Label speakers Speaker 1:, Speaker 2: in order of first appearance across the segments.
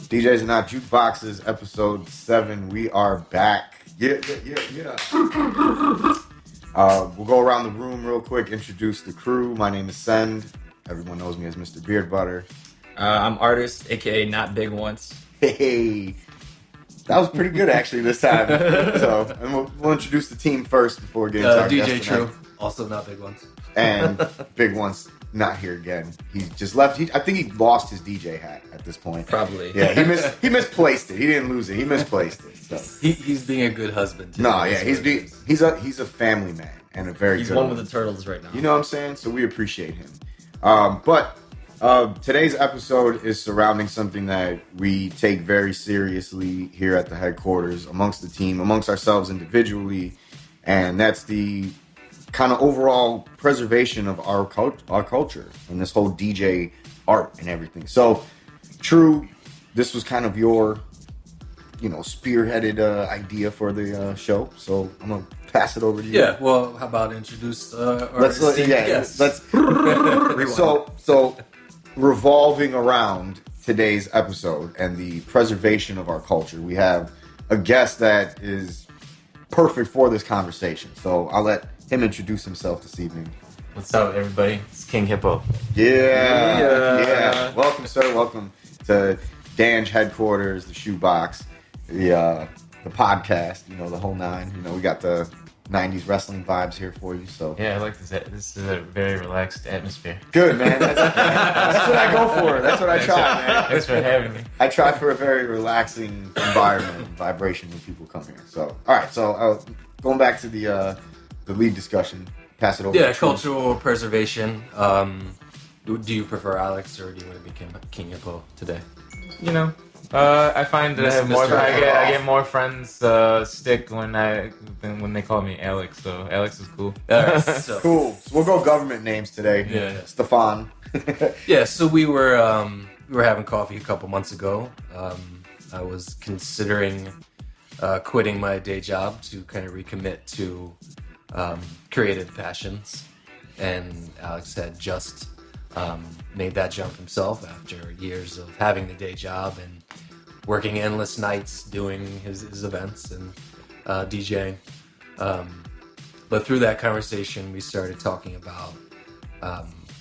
Speaker 1: DJs and Not Jukeboxes, episode 7. We are back. Yeah. We'll go around the room real quick, introduce the crew. My name is Send. Everyone knows me as Mr. Beard Butter.
Speaker 2: I'm Artist, aka Not Big Once.
Speaker 1: Hey, that was pretty good actually this time. And we'll introduce the team first before getting to our
Speaker 3: DJ
Speaker 1: guest
Speaker 3: True,
Speaker 1: tonight.
Speaker 3: also Not Big Once.
Speaker 1: And Big Once not here again. He just left. I think he lost his DJ hat at this point.
Speaker 2: Probably.
Speaker 1: Yeah, he misplaced it. He didn't lose it. He misplaced it. So.
Speaker 3: He's being a good husband. Too.
Speaker 1: No, yeah, he's a family man and a very
Speaker 2: he's
Speaker 1: good
Speaker 2: one
Speaker 1: one
Speaker 2: with the turtles right now.
Speaker 1: You know what I'm saying? So we appreciate him. But today's episode is surrounding something that we take very seriously here at the headquarters, amongst the team, amongst ourselves individually, and that's the kind of overall preservation of our culture and this whole DJ art and everything. So, True, this was kind of your, spearheaded idea for the show. So I'm gonna pass it over to you.
Speaker 3: Yeah. Well, how about introduce our
Speaker 1: let's so revolving around today's episode and the preservation of our culture, we have a guest that is perfect for this conversation. So I'll let him introduce himself this evening.
Speaker 4: What's up, everybody? It's King Hippo.
Speaker 1: Yeah. Welcome, sir. Welcome to DANJ headquarters, the shoebox, the podcast. The whole nine. We got the 90s wrestling vibes here for you. So
Speaker 4: yeah, I like this. This is a very relaxed atmosphere.
Speaker 1: Good, man. That's what I go for. That's what I try, man.
Speaker 4: Thanks for having me.
Speaker 1: I try for a very relaxing environment and vibration when people come here. So, all right. So, going back to the lead discussion, pass it over.
Speaker 3: Yeah, cultural preservation. Do you prefer Alex or do you want to be King Hippo today?
Speaker 4: I find that I have more.
Speaker 3: Mr.
Speaker 4: I get more friends stick when they call me Alex. So Alex is cool.
Speaker 3: All right, so.
Speaker 1: Cool. So we'll go government names today.
Speaker 3: Yeah.
Speaker 1: Stefan.
Speaker 3: Yeah. So we were having coffee a couple months ago. I was considering quitting my day job to kind of recommit to creative passions, and Alex had just made that jump himself after years of having the day job and working endless nights doing his events and DJing. But through that conversation, we started talking about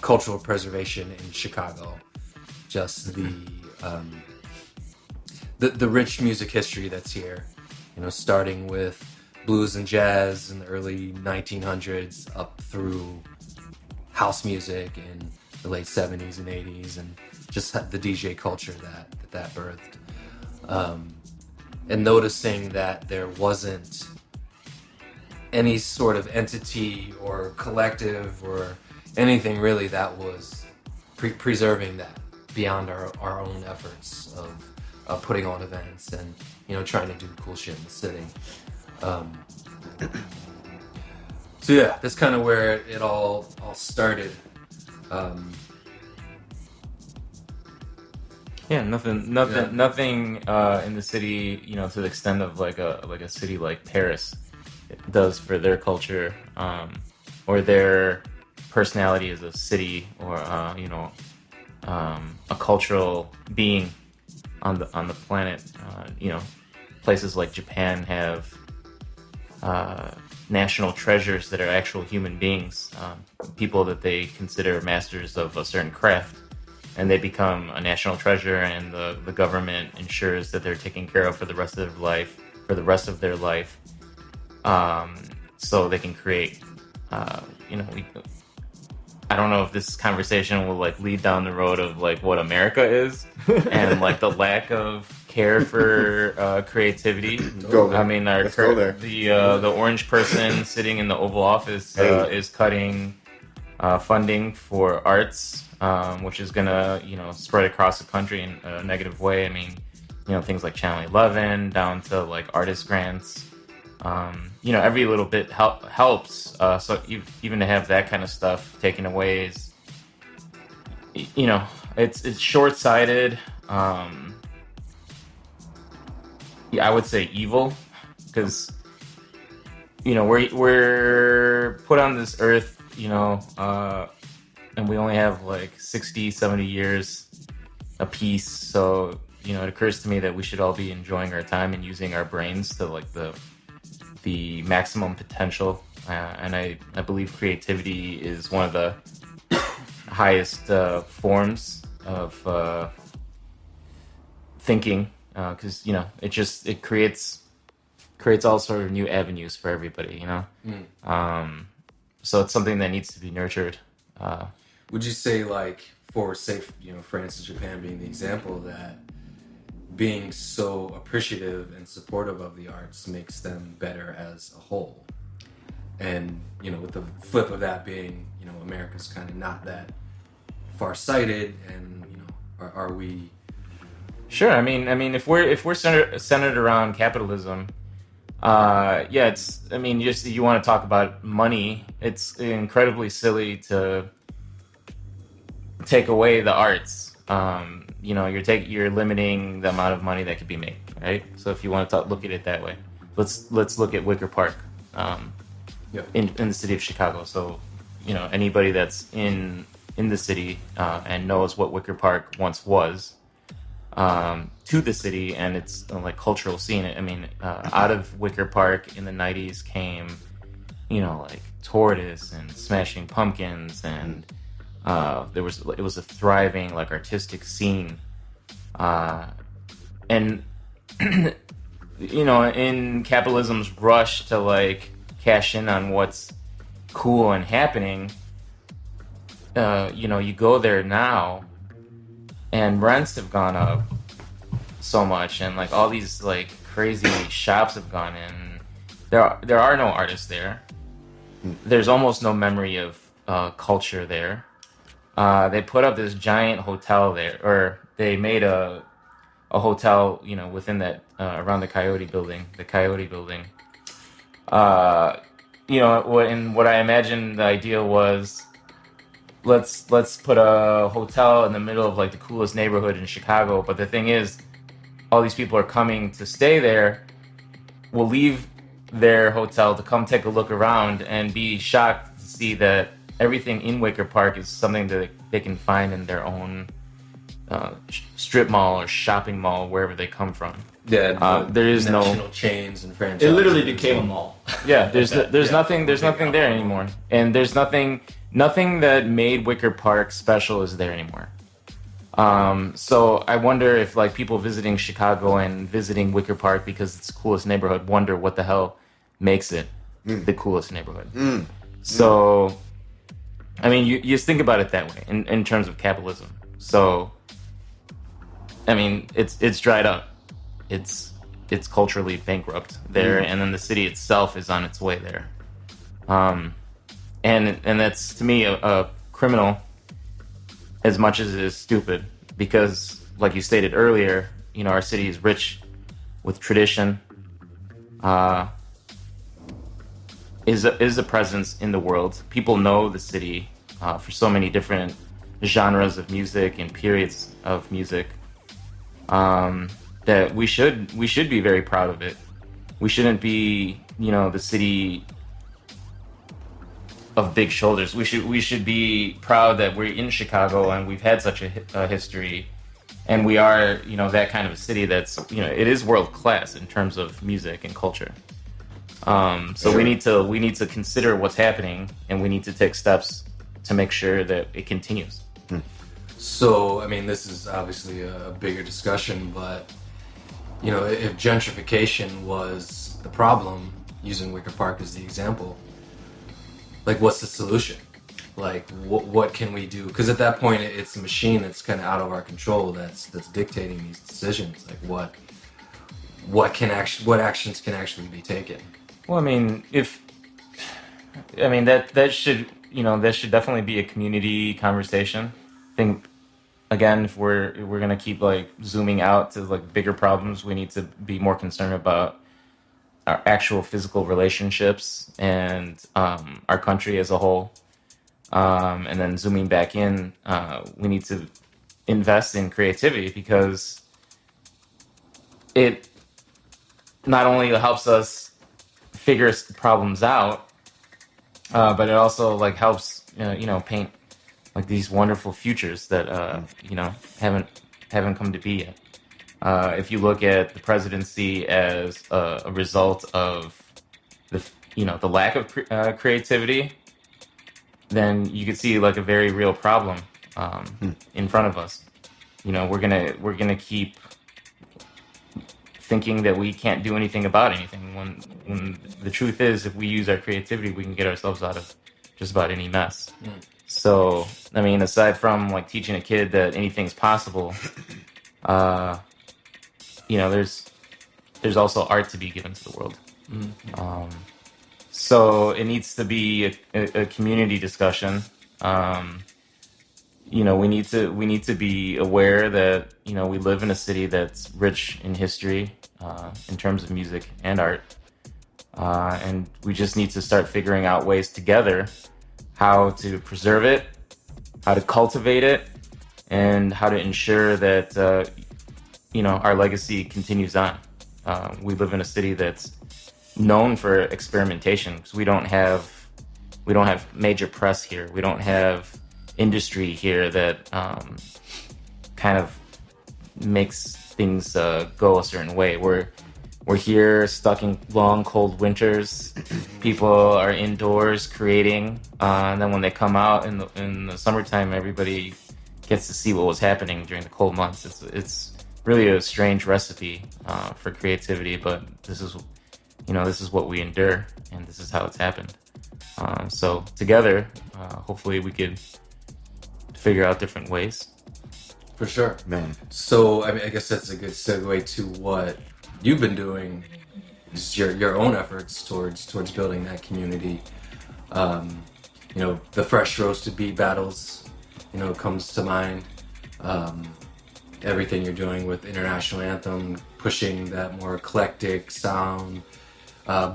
Speaker 3: cultural preservation in Chicago, just the rich music history that's here. Starting with blues and jazz in the early 1900s up through house music in the late 70s and 80s, and just the DJ culture that birthed. And noticing that there wasn't any sort of entity or collective or anything really that was preserving that beyond our own efforts of putting on events and trying to do cool shit in the city. So yeah, that's kind of where it all started.
Speaker 4: Yeah, nothing in the city, to the extent of like a city like Paris does for their culture, or their personality as a city, or a cultural being on the planet. Places like Japan have national treasures that are actual human beings, people that they consider masters of a certain craft. And they become a national treasure, and the government ensures that they're taken care of for the rest of their life, so they can create. I don't know if this conversation will lead down the road of what America is, and the lack of care for creativity.
Speaker 1: Go there.
Speaker 4: I mean, the orange person sitting in the Oval Office is cutting funding for arts. Which is gonna, spread across the country in a negative way. I mean, things like Channel 11 down to artist grants. Every little bit helps. So even to have that kind of stuff taken away is, it's short-sighted. I would say evil, because we're put on this earth, and we only have 60, 70 years apiece. So it occurs to me that we should all be enjoying our time and using our brains to like the maximum potential. And I believe creativity is one of the highest forms of thinking, because it creates all sort of new avenues for everybody. So it's something that needs to be nurtured.
Speaker 3: Would you say, like, for France and Japan being the example, that being so appreciative and supportive of the arts makes them better as a whole? And, with the flip of that being, America's kind of not that far-sighted, and, are we...
Speaker 4: Sure. I mean, if we're centered around capitalism, you want to talk about money. It's incredibly silly to take away the arts. You're limiting the amount of money that could be made, right? So if you want to look at it that way, let's look at Wicker Park, in the city of Chicago. So, anybody that's in the city and knows what Wicker Park once was, to the city and its like cultural scene. I mean, out of Wicker Park in the 90s came, like Tortoise and Smashing Pumpkins, and it was a thriving like artistic scene, and in capitalism's rush to like cash in on what's cool and happening, you go there now and rents have gone up so much, and like all these like crazy shops have gone in. There are no artists there. There's almost no memory of culture there. They put up this giant hotel there, or they made a hotel, within that around the Coyote building. What I imagined the idea was, let's put a hotel in the middle of like the coolest neighborhood in Chicago. But the thing is, all these people are coming to stay there, will leave their hotel to come take a look around and be shocked to see that everything in Wicker Park is something that they can find in their own strip mall or shopping mall, wherever they come from.
Speaker 3: Yeah,
Speaker 4: there is no
Speaker 3: national chains and franchises.
Speaker 2: It literally became a mall.
Speaker 4: Yeah, there's nothing there anymore, and there's nothing that made Wicker Park special is there anymore. So I wonder if like people visiting Chicago and visiting Wicker Park because it's the coolest neighborhood wonder what the hell makes it the coolest neighborhood. So, I mean, you just think about it that way in terms of capitalism. So, I mean, it's dried up. It's culturally bankrupt there, and then the city itself is on its way there. And that's to me a criminal as much as it is stupid, because like you stated earlier, our city is rich with tradition, is a presence in the world. People know the city for so many different genres of music and periods of music, that we should be very proud of it. We shouldn't be, the city of big shoulders. We should be proud that we're in Chicago and we've had such a history, and we are, that kind of a city that's, it is world class in terms of music and culture. So sure. we need to consider what's happening, and we need to take steps to make sure that it continues.
Speaker 3: So, I mean, this is obviously a bigger discussion, but if gentrification was the problem, using Wicker Park as the example, like, what's the solution? Like, what can we do? Because at that point, it's a machine that's kind of out of our control that's dictating these decisions. Like, what actions can actually be taken?
Speaker 4: Well, I mean, that should definitely be a community conversation. I think, again, if we're gonna keep like zooming out to like bigger problems, we need to be more concerned about our actual physical relationships and our country as a whole. And then zooming back in, we need to invest in creativity, because it not only helps us figure problems out, but it also like helps paint like these wonderful futures that haven't come to be yet. If you look at the presidency as a result of the lack of creativity, then you could see like a very real problem in front of us. We're gonna keep thinking that we can't do anything about anything when the truth is, if we use our creativity, we can get ourselves out of just about any mess. So, I mean, aside from like teaching a kid that anything's possible, there's also art to be given to the world. So it needs to be a community discussion. We need to be aware that we live in a city that's rich in history in terms of music and art, and we just need to start figuring out ways together how to preserve it, how to cultivate it, and how to ensure that our legacy continues on. We live in a city that's known for experimentation because we don't have major press here. We don't have industry here that kind of makes things go a certain way. We're here stuck in long, cold winters. People are indoors creating, and then when they come out in the summertime, everybody gets to see what was happening during the cold months. It's really a strange recipe for creativity, but this is what we endure, and this is how it's happened. So together, hopefully we could figure out different ways.
Speaker 3: For sure,
Speaker 1: man.
Speaker 3: So I guess that's a good segue to what you've been doing, just your own efforts towards building that community. The fresh roasted beat battles, comes to mind. Everything you're doing with International Anthem, pushing that more eclectic sound,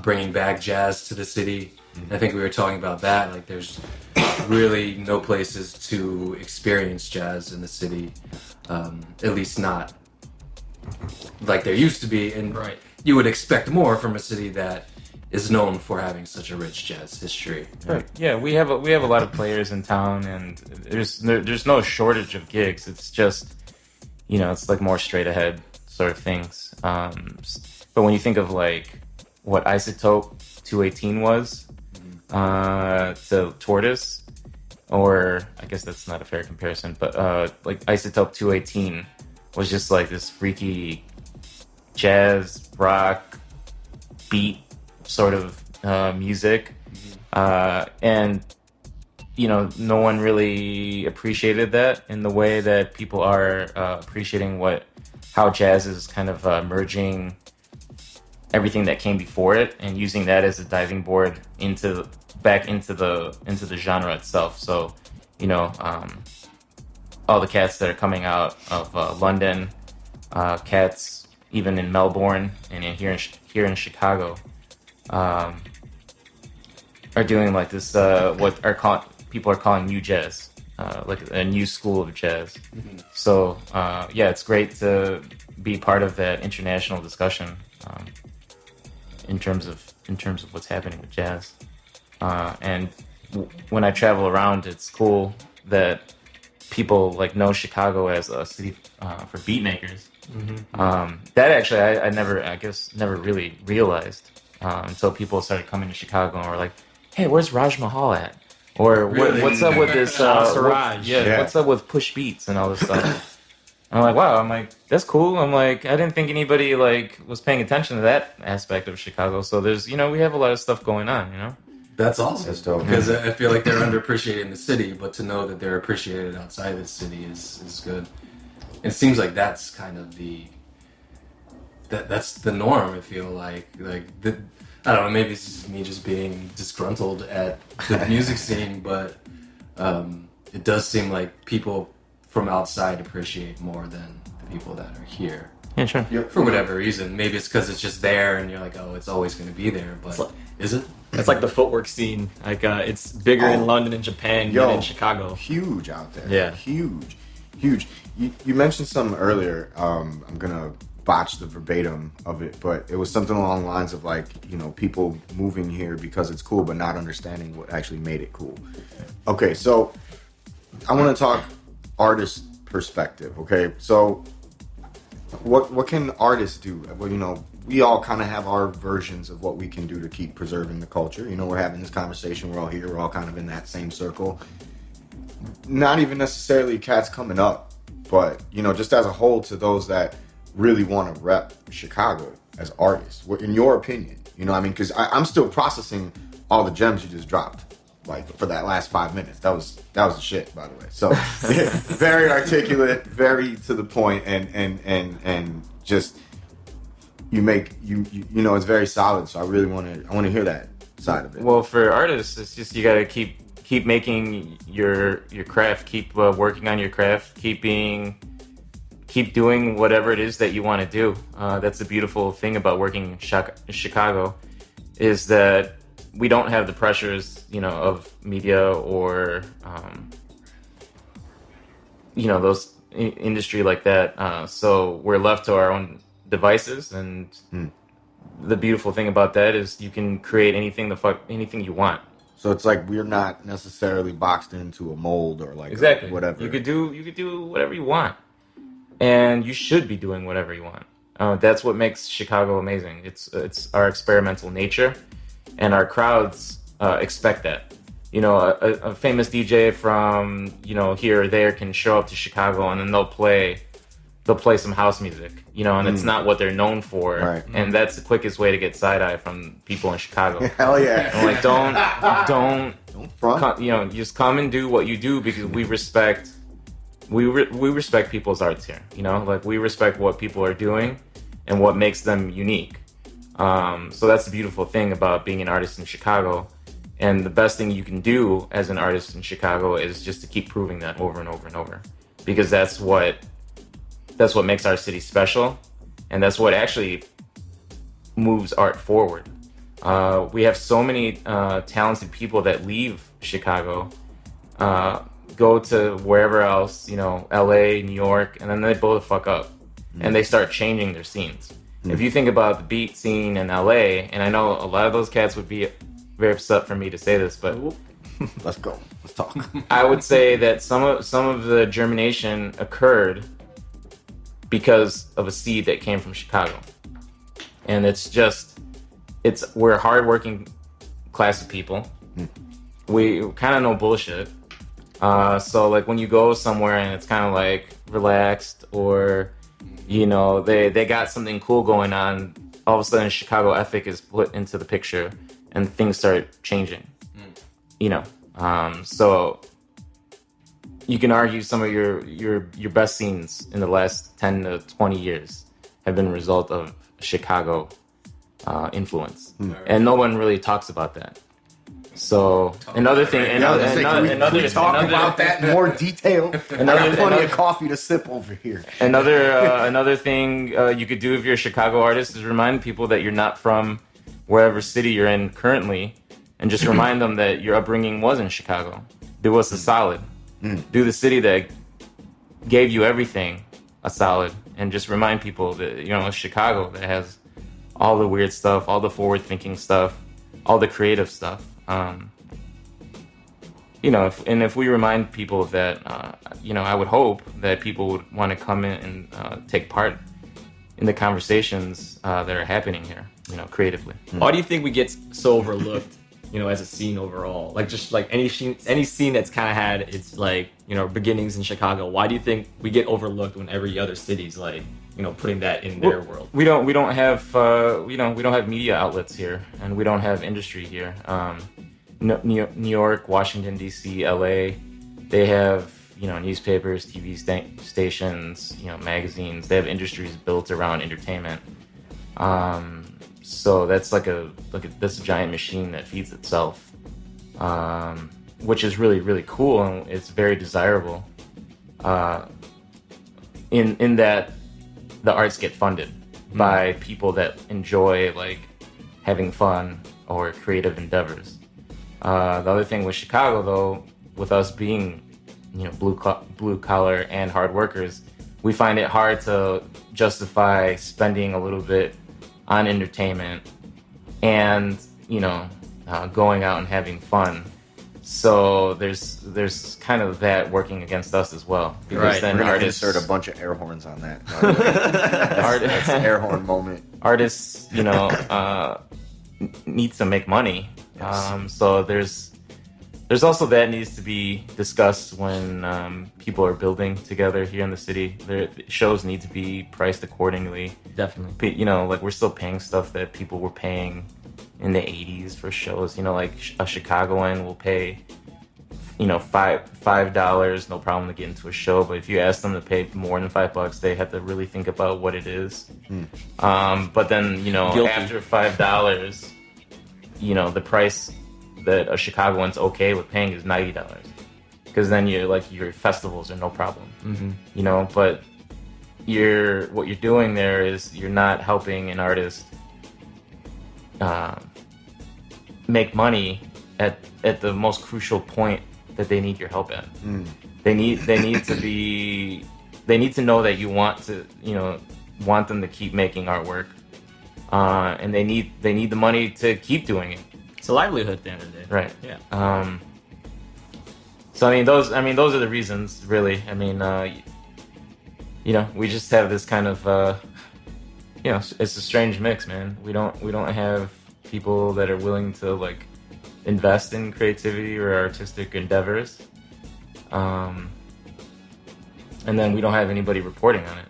Speaker 3: bringing back jazz to the city. I think we were talking about that. Like, there's really no places to experience jazz in the city, at least not like there used to be. And
Speaker 2: Right.
Speaker 3: You would expect more from a city that is known for having such a rich jazz history.
Speaker 4: Right. Yeah, we have a lot of players in town, and there's no shortage of gigs. It's just it's like more straight ahead sort of things. But when you think of like what Isotope 218 was to Tortoise, or I guess that's not a fair comparison, but like Isotope 218 was just like this freaky jazz rock beat sort of music, and no one really appreciated that in the way that people are appreciating how jazz is kind of merging everything that came before it and using that as a diving board back into the genre itself. So all the cats that are coming out of London, cats even in Melbourne and here in Chicago, are doing like this people are calling new jazz, like a new school of jazz. So it's great to be part of that international discussion in terms of what's happening with jazz. And when I travel around, it's cool that people like know Chicago as a city for beat makers. That actually I never really realized until people started coming to Chicago and were like, "Hey, where's Raj Mahal at?" Or what's up with this? What's up with push beats and all this stuff? I'm like, wow. I'm like, that's cool. I'm like, I didn't think anybody like was paying attention to that aspect of Chicago. So there's, we have a lot of stuff going on.
Speaker 3: That's awesome.
Speaker 1: That's dope.
Speaker 3: Because I feel like they're underappreciated in the city, but to know that they're appreciated outside the city is good. It seems like that's kind of that's the norm. I feel like I don't know. Maybe it's just me just being disgruntled at the music scene, but it does seem like people from outside appreciate more than the people that are here.
Speaker 4: Yeah, sure.
Speaker 1: Yep.
Speaker 3: For whatever reason. Maybe it's because it's just there, and you're like, oh, it's always going to be there. But is it?
Speaker 2: It's like the footwork scene. Like it's bigger in London and Japan than in Chicago.
Speaker 1: Huge out there.
Speaker 2: Yeah.
Speaker 1: Huge. You mentioned something earlier. I'm gonna botch the verbatim of it, but it was something along the lines of like, people moving here because it's cool, but not understanding what actually made it cool. Okay, so I want to talk artist perspective. Okay, so what can artists do? Well, you know, we all kind of have our versions of what we can do to keep preserving the culture. You know, we're having this conversation. We're all here. We're all kind of in that same circle. Not even necessarily cats coming up, but, you know, just as a whole, to those that really want to rep Chicago as artists. In your opinion, you know what I mean? Because I'm still processing all the gems you just dropped, like, for that last 5 minutes. That was the shit, by the way. So very articulate, very to the point, and just you know, it's very solid. So I really want to hear that side of it.
Speaker 4: Well, for artists, it's just you got to keep making your craft, keep working on your craft, keep doing whatever it is that you want to do. That's the beautiful thing about working in Chicago, is that we don't have the pressures, you know, of media or, you know, those industry like that. So we're left to our own devices, and the beautiful thing about that is you can create anything you want.
Speaker 1: So it's like we're not necessarily boxed into a mold or like
Speaker 4: exactly
Speaker 1: whatever.
Speaker 4: You could do whatever you want, and you should be doing whatever you want. That's what makes Chicago amazing. It's our experimental nature, and our crowds expect that. You know, a famous DJ from, you know, here or there can show up to Chicago, and then they'll play some house music, you know, and it's not what they're known for.
Speaker 1: Right.
Speaker 4: And that's the quickest way to get side-eye from people in Chicago.
Speaker 1: Hell yeah.
Speaker 4: And like, don't
Speaker 1: front.
Speaker 4: You know, just come and do what you do, because we respect people's arts here, you know, like we respect what people are doing and what makes them unique. So that's the beautiful thing about being an artist in Chicago. And the best thing you can do as an artist in Chicago is just to keep proving that over and over and over, because that's what makes our city special, and that's what actually moves art forward. We have so many talented people that leave Chicago, go to wherever else, you know, LA, New York, and then they blow the fuck up, and they start changing their scenes. If you think about the beat scene in LA, and I know a lot of those cats would be very upset for me to say this, but
Speaker 1: let's go. Let's talk.
Speaker 4: I would say that some of the germination occurred because of a seed that came from Chicago. And we're a hardworking class of people. We kind of know bullshit. So like when you go somewhere and it's kind of like relaxed, or, you know, they got something cool going on, all of a sudden Chicago ethic is put into the picture and things start changing. You know, so you can argue some of your best scenes in the last 10 to 20 years have been a result of Chicago influence. And no one really talks about that. So another thing,
Speaker 1: we talk about that in more detail. I got plenty of coffee to sip over here.
Speaker 4: Another thing you could do if you're a Chicago artist is remind people that you're not from wherever city you're in currently, and just remind them that your upbringing was in Chicago. Do us a solid. Do the city that gave you everything a solid, and just remind people that, you know, it's Chicago that has all the weird stuff, all the forward-thinking stuff, all the creative stuff. You know, if we remind people of that, you know, I would hope that people would want to come in and take part in the conversations that are happening here, you know, creatively.
Speaker 2: Why do you think we get so overlooked, you know, as a scene overall? Like, just like any scene that's kind of had its, like, you know, beginnings in Chicago. Why do you think we get overlooked when every other city's, like, you know, putting that in their world?
Speaker 4: We don't have media outlets here, and we don't have industry here. New York, Washington D.C., L.A., they have, you know, newspapers, TV stations, you know, magazines. They have industries built around entertainment. So that's that's a giant machine that feeds itself, which is really, really cool, and it's very desirable. In that the arts get funded by people that enjoy, like, having fun or creative endeavors. The other thing with Chicago, though, with us being, you know, blue collar and hard workers, we find it hard to justify spending a little bit on entertainment and, you know, going out and having fun. So there's kind of that working against us as well, because
Speaker 2: Right.
Speaker 4: then
Speaker 1: We're gonna
Speaker 4: artists
Speaker 1: insert a bunch of air horns on that. That's the air horn moment.
Speaker 4: artists, need to make money.
Speaker 1: Yes.
Speaker 4: So there's also that needs to be discussed when people are building together here in the city. Shows need to be priced accordingly.
Speaker 2: Definitely.
Speaker 4: Like we're still paying stuff that people were paying in the 80s for shows. Like a Chicagoan will pay, $5, no problem to get into a show. But if you ask them to pay more than $5, they have to really think about what it is. But then,
Speaker 2: Guilty.
Speaker 4: after $5, the price that a Chicagoan's okay with paying is $90. Because then your festivals are no problem. But what you're doing there is you're not helping an artist make money at the most crucial point that they need your help at. They need to know that you want them to keep making artwork, and they need the money to keep doing it.
Speaker 2: It's a livelihood at the end of the day.
Speaker 4: Right.
Speaker 2: Yeah.
Speaker 4: So those are the reasons, really. We just have this kind of it's a strange mix, man. We don't have people that are willing to invest in creativity or artistic endeavors, and then we don't have anybody reporting on it.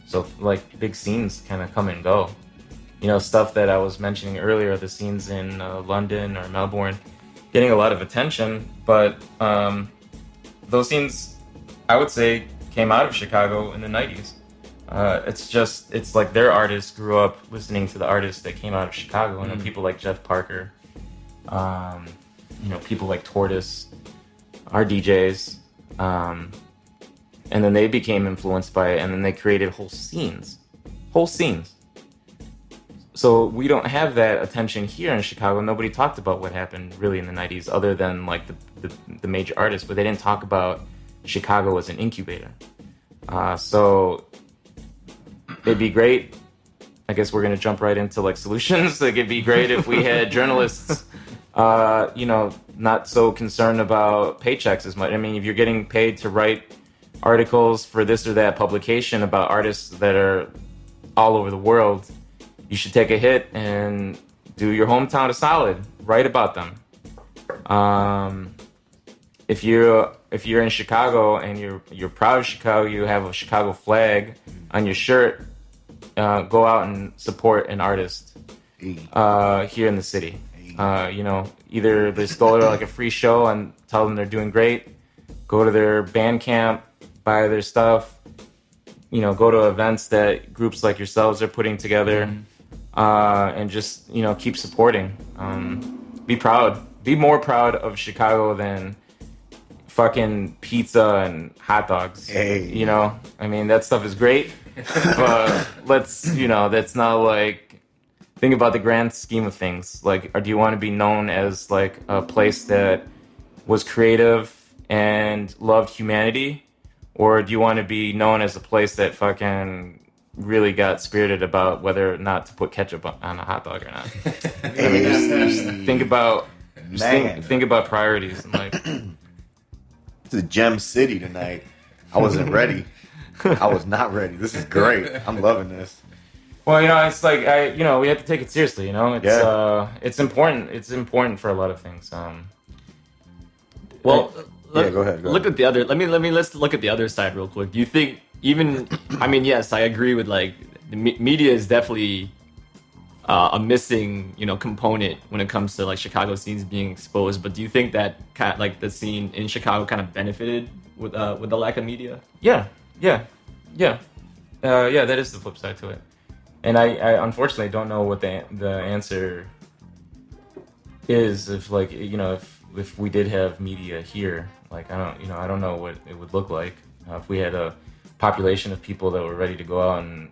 Speaker 4: So big scenes kind of come and go. Stuff that I was mentioning earlier, the scenes in London or Melbourne, getting a lot of attention, but those scenes, I would say, came out of Chicago in the 90s. It's like their artists grew up listening to the artists that came out of Chicago, and people like Jeff Parker, people like Tortoise, our DJs, and then they became influenced by it, and then they created whole scenes. So we don't have that attention here in Chicago. Nobody talked about what happened really in the 90s, other than the major artists, but they didn't talk about Chicago as an incubator. So it'd be great. I guess we're gonna jump right into solutions. It'd be great if we had journalists, not so concerned about paychecks as much. If you're getting paid to write articles for this or that publication about artists that are all over the world, you should take a hit and do your hometown a solid. Write about them. If you're in Chicago and you're proud of Chicago, you have a Chicago flag on your shirt, go out and support an artist here in the city. Either just go to a free show and tell them they're doing great, go to their Bandcamp, buy their stuff, go to events that groups like yourselves are putting together, and just keep supporting. Be proud. Be more proud of Chicago than fucking pizza and hot dogs.
Speaker 1: Hey.
Speaker 4: That stuff is great, but that's not think about the grand scheme of things. Or do you want to be known as a place that was creative and loved humanity, or do you want to be known as a place that fucking really got spirited about whether or not to put ketchup on a hot dog or not? Just think about think about priorities in life.
Speaker 1: It's a gem city tonight. I wasn't ready. I was not ready. This is great. I'm loving this.
Speaker 4: Well, it's we have to take it seriously. It's important. It's important for a lot of things.
Speaker 2: Well,
Speaker 1: go ahead.
Speaker 2: Look at the other. Let's look at the other side real quick. Do you think yes, I agree with the media is definitely a missing component when it comes to Chicago scenes being exposed. But do you think that the scene in Chicago kind of benefited with the lack of media?
Speaker 4: Yeah. That is the flip side to it. And I unfortunately don't know what the answer is if if we did have media here. I don't know what it would look like if we had a population of people that were ready to go out and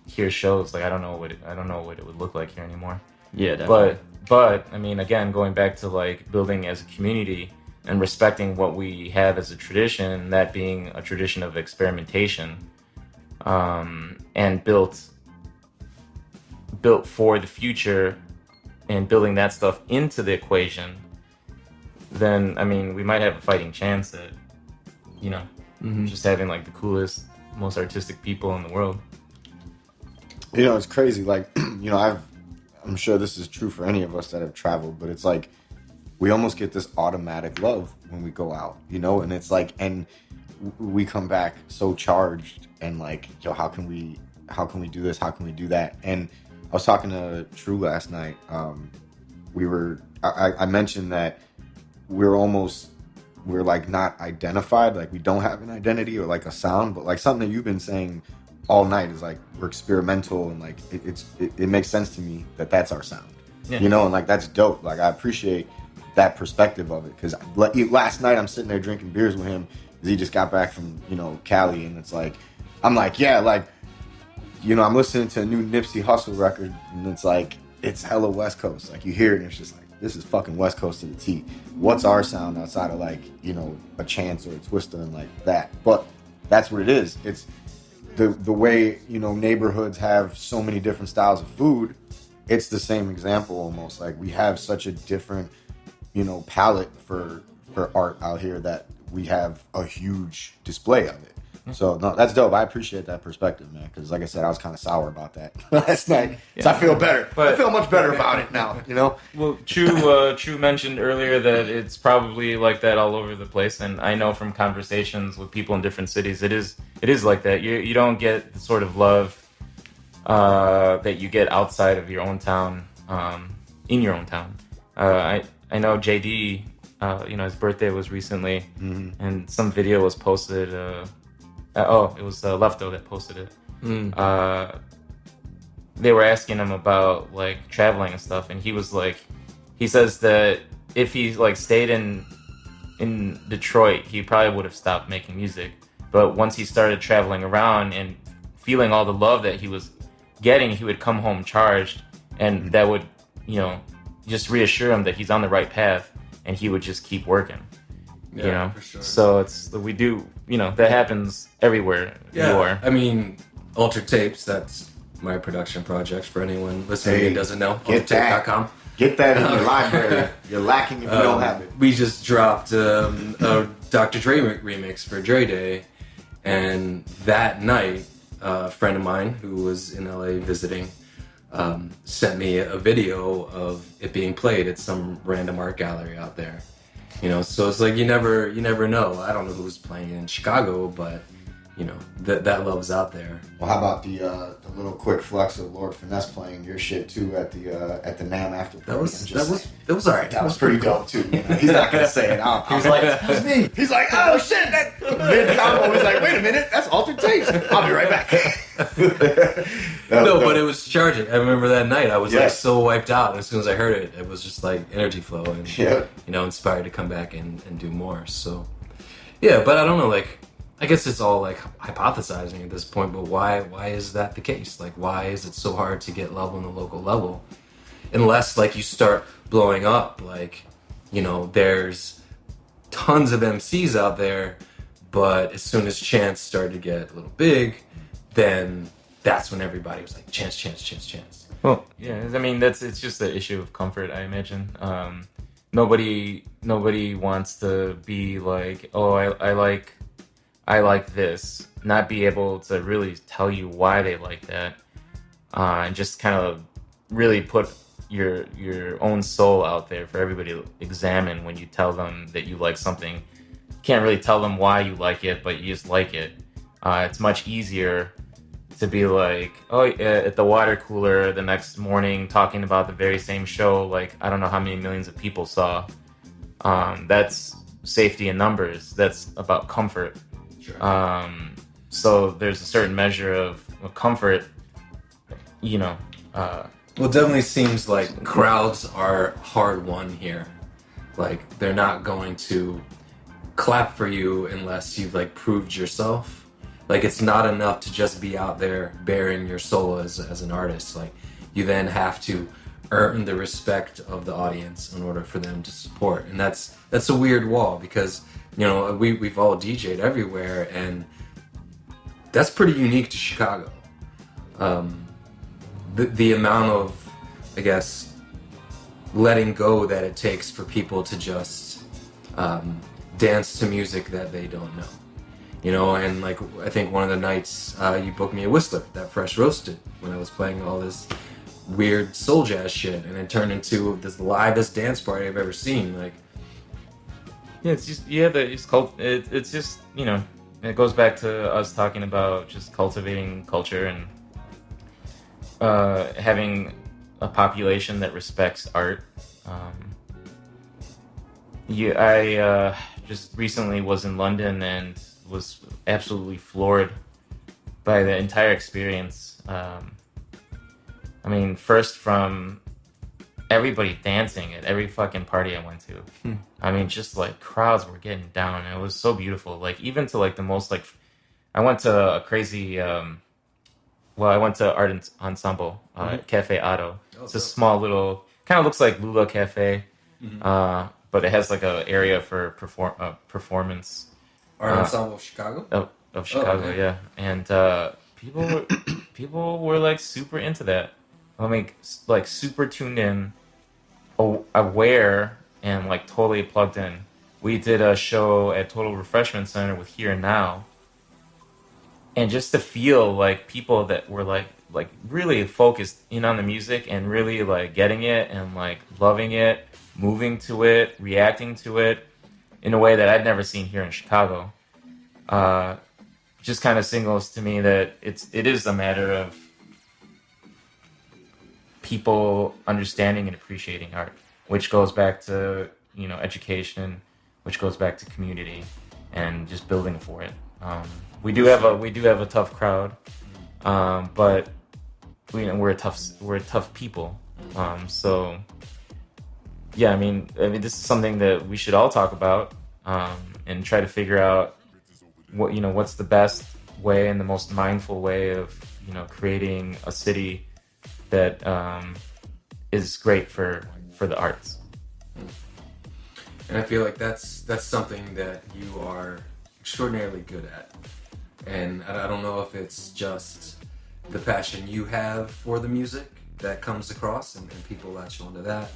Speaker 4: hear shows. I don't know what it would look like here anymore.
Speaker 2: Yeah, definitely.
Speaker 4: But again, going back to building as a community and respecting what we have as a tradition, that being a tradition of experimentation, and built for the future, and building that stuff into the equation. then I mean we might have a fighting chance at, you know, just having like the coolest, most artistic people in the world.
Speaker 1: You know, it's crazy. Like, you know, I'm sure this is true for any of us that have traveled, but it's like we almost get this automatic love when we go out, you know, and it's like, and we come back so charged and like, yo, how can we do this? How can we do that? And I was talking to True last night. I mentioned that we're like not identified, like we don't have an identity or like a sound, but like something that you've been saying all night is like we're experimental, and like it makes sense to me that that's our sound, you know, and like that's dope. Like I appreciate that perspective of it, because last night I'm sitting there drinking beers with him because he just got back from, you know, Cali, and it's like I'm like, yeah, like, you know, I'm listening to a new Nipsey Hussle record, and it's like it's hella West Coast. Like you hear it and it's just like, this is fucking West Coast to the T. What's our sound outside of like, you know, a Chance or a Twista and like that? But that's what it is. It's the way, you know, neighborhoods have so many different styles of food. It's the same example almost. Like we have such a different, you know, palette for art out here that we have a huge display of it. So no, that's dope. I appreciate that perspective, man. Because like I said, I was kind of sour about that last night. So I feel better. But I feel much better about it now. You know.
Speaker 4: Well, True mentioned earlier that it's probably like that all over the place, and I know from conversations with people in different cities, it is like that. You don't get the sort of love that you get outside of your own town, in your own town. I know JD. You know, his birthday was recently, and some video was posted. It was Lefto that posted it. They were asking him about like traveling and stuff, and he was like, he says that if he like stayed in Detroit, he probably would have stopped making music. But once he started traveling around and feeling all the love that he was getting, he would come home charged, and that would, you know, just reassure him that he's on the right path, and he would just keep working.
Speaker 3: Yeah,
Speaker 4: you know,
Speaker 3: for sure.
Speaker 4: So we do, you know, that happens everywhere you are.
Speaker 3: I mean, Altered Tapes, that's my production project for anyone listening who doesn't know. AlteredTape.com.
Speaker 1: Get that in your library. You're lacking if you don't have it.
Speaker 3: We just dropped a Dr. Dre remix for Dre Day, and that night, a friend of mine who was in LA visiting sent me a video of it being played at some random art gallery out there. You know, so it's like you never know. I don't know who's playing in Chicago, but you know that love's out there.
Speaker 1: Well, how about the little quick flex of Lord Finesse playing your shit too at the NAM after party?
Speaker 3: That was alright.
Speaker 1: That was pretty dope too. You know? He's not gonna say it. He was like, "That's me." He's like, "Oh shit!" That mid combo. He's like, "Wait a minute, that's Altered Tapes." I'll be right back.
Speaker 3: But it was charging. I remember that night. I was like so wiped out. And as soon as I heard it, it was just like energy flow and you know, inspired to come back and do more. So yeah, but I don't know. Like, I guess it's all like hypothesizing at this point. But why is that the case? Like, why is it so hard to get love on the local level? Unless like you start blowing up, like, you know, there's tons of MCs out there, but as soon as Chance started to get a little big, then that's when everybody was like, Chance.
Speaker 4: Well, yeah, I mean, it's just the issue of comfort, I imagine. Nobody wants to be like, oh, I like this, not be able to really tell you why they like that, and just kind of really put your own soul out there for everybody to examine when you tell them that you like something. You can't really tell them why you like it, but you just like it. It's much easier to be like, oh, at the water cooler the next morning talking about the very same show, like I don't know how many millions of people saw. That's safety in numbers. That's about comfort. Sure. So there's a certain measure of comfort, you know.
Speaker 3: Well, it definitely seems like crowds are hard won here. Like, they're not going to clap for you unless you've like proved yourself. Like, it's not enough to just be out there bearing your soul as an artist. Like, you then have to earn the respect of the audience in order for them to support. And that's a weird wall because, you know, we've all DJ'd everywhere, and that's pretty unique to Chicago. The amount of, I guess, letting go that it takes for people to just dance to music that they don't know. You know, and like I think one of the nights you booked me a Whistler, that Fresh Roasted, when I was playing all this weird soul jazz shit, and it turned into this livest dance party I've ever seen. Like,
Speaker 4: yeah, it's just it's just, you know, it goes back to us talking about just cultivating culture and having a population that respects art. I just recently was in London and was absolutely floored by the entire experience. I mean, first from everybody dancing at every fucking party I went to. I mean, just like crowds were getting down, and it was so beautiful. Like even to like the most like, I went to a crazy. I went to art ensemble at Cafe Otto. It's a small little, kind of looks like Lula Cafe, but it has like a area for performance.
Speaker 3: Art ensemble of Chicago.
Speaker 4: Of Chicago, yeah. And people were like super into that. I mean, like super tuned in, aware, and like totally plugged in. We did a show at Total Refreshment Center with Here and Now, and just to feel like people that were like really focused in on the music and really like getting it and like loving it, moving to it, reacting to it in a way that I'd never seen here in Chicago. Just kind of signals to me that it is a matter of people understanding and appreciating art, which goes back to, you know, education, which goes back to community and just building for it. We do have a tough crowd, but we're a tough people. So yeah, I mean this is something that we should all talk about and try to figure out what's the best way and the most mindful way of, you know, creating a city that is great for the arts.
Speaker 3: And I feel like that's something that you are extraordinarily good at. And I don't know if it's just the passion you have for the music that comes across and people latch onto that,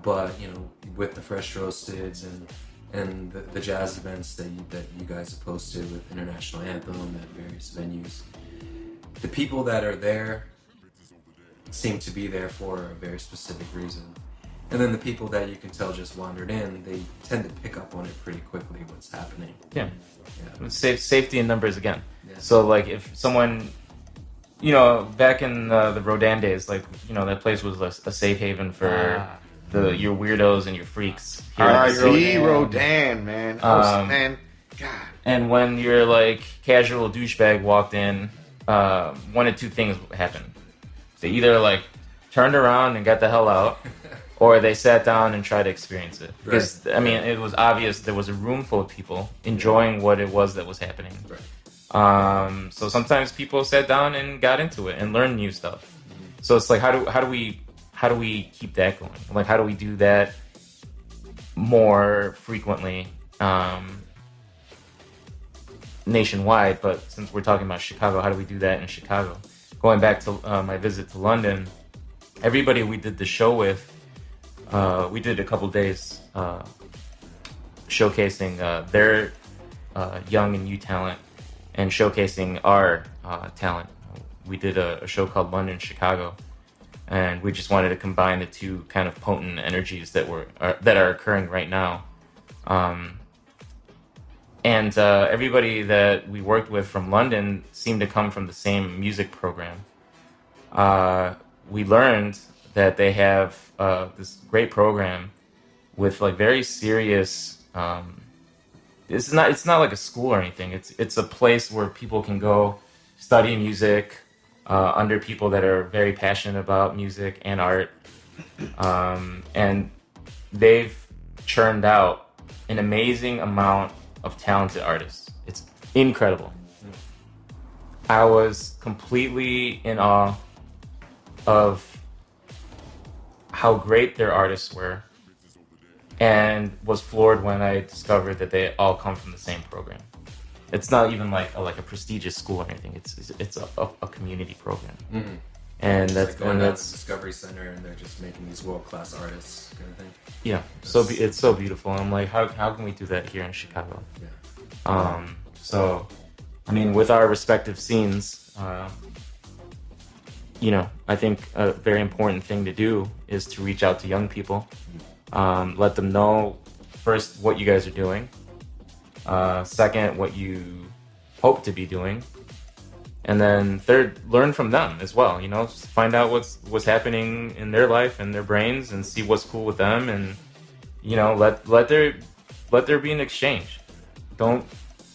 Speaker 3: but, you know, with the Fresh Roasteds and the jazz events that you guys have posted with International Anthem at various venues, the people that are there seem to be there for a very specific reason. And then the people that you can tell just wandered in, they tend to pick up on it pretty quickly what's happening.
Speaker 4: Yeah. Safety in numbers again.
Speaker 3: Yeah.
Speaker 4: So like if someone, you know, back in the Rodin days, like, you know, that place was a safe haven for your weirdos and your freaks.
Speaker 1: Rodin, man. Man, God.
Speaker 4: And when your like casual douchebag walked in, one of two things happened. They either like turned around and got the hell out, or they sat down and tried to experience it. Because I mean, it was obvious there was a room full of people enjoying what it was that was happening. Right. So sometimes people sat down and got into it and learned new stuff. So it's like, how do we keep that going? Like, how do we do that more frequently, nationwide? But since we're talking about Chicago, how do we do that in Chicago? Going back to my visit to London, everybody we did the show with, we did a couple days showcasing their young and new talent and showcasing our talent. We did a show called London, Chicago, and we just wanted to combine the two kind of potent energies that are occurring right now. And everybody that we worked with from London seemed to come from the same music program. We learned that they have this great program with like very serious. It's not like a school or anything. It's a place where people can go study music under people that are very passionate about music and art, and they've churned out an amazing amount of talented artists. It's incredible. I was completely in awe of how great their artists were, and was floored when I discovered that they all come from the same program. It's not even like a prestigious school or anything. It's a community program,
Speaker 2: And
Speaker 3: It's
Speaker 2: that's
Speaker 3: like going
Speaker 2: and
Speaker 3: down
Speaker 2: that's
Speaker 3: to Discovery Center and they're just making these world-class artists kind of thing.
Speaker 2: yeah. It's so beautiful. I'm like, how can we do that here in Chicago?
Speaker 3: Yeah.
Speaker 2: So, I mean, with our respective scenes, I think a very important thing to do is to reach out to young people, let them know first what you guys are doing, second what you hope to be doing, and then third, learn from them as well. Find out what's happening in their life and their brains, and see what's cool with them, and let there be an exchange. Don't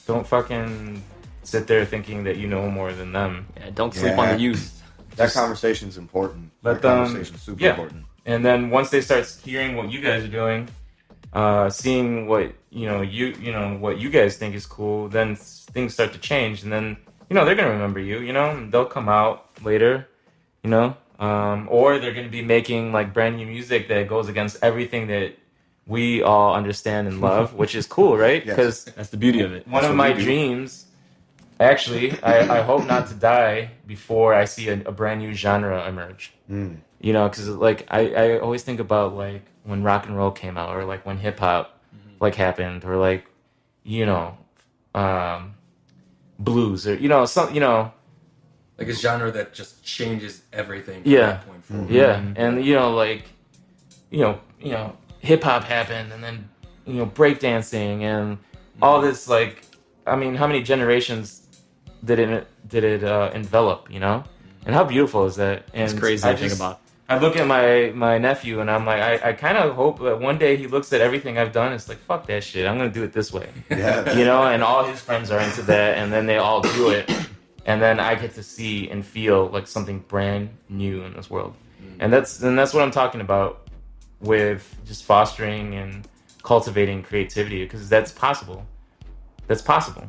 Speaker 2: fucking sit there thinking that you know more than them.
Speaker 5: Yeah, don't sleep on the youth.
Speaker 1: That conversation's important.
Speaker 2: Let
Speaker 1: that
Speaker 2: them,
Speaker 1: conversation's super important.
Speaker 2: And then once they start hearing what you guys are doing, seeing what what you guys think is cool, then things start to change, and then they're gonna remember you. And they'll come out later, or they're gonna be making like brand new music that goes against everything that we all understand and love, which is cool, right? Because
Speaker 5: that's the beauty of it.
Speaker 2: One of my dreams. Actually, I hope not to die before I see a brand new genre emerge. Because like I always think about like when rock and roll came out, or like when hip hop like happened, or like blues, or some
Speaker 3: like a genre that just changes everything from
Speaker 2: yeah
Speaker 3: that point forward.
Speaker 2: yeah, and hip hop happened, and then breakdancing and all this like. I mean, how many generations did it envelop? And how beautiful is that? And
Speaker 5: it's crazy to think about.
Speaker 2: I look at my nephew and I'm like, I kind of hope that one day he looks at everything I've done. It's like, fuck that shit. I'm gonna do it this way.
Speaker 1: Yeah.
Speaker 2: And all his friends are into that, and then they all do it, and then I get to see and feel like something brand new in this world. And that's what I'm talking about with just fostering and cultivating creativity, because that's possible. That's possible.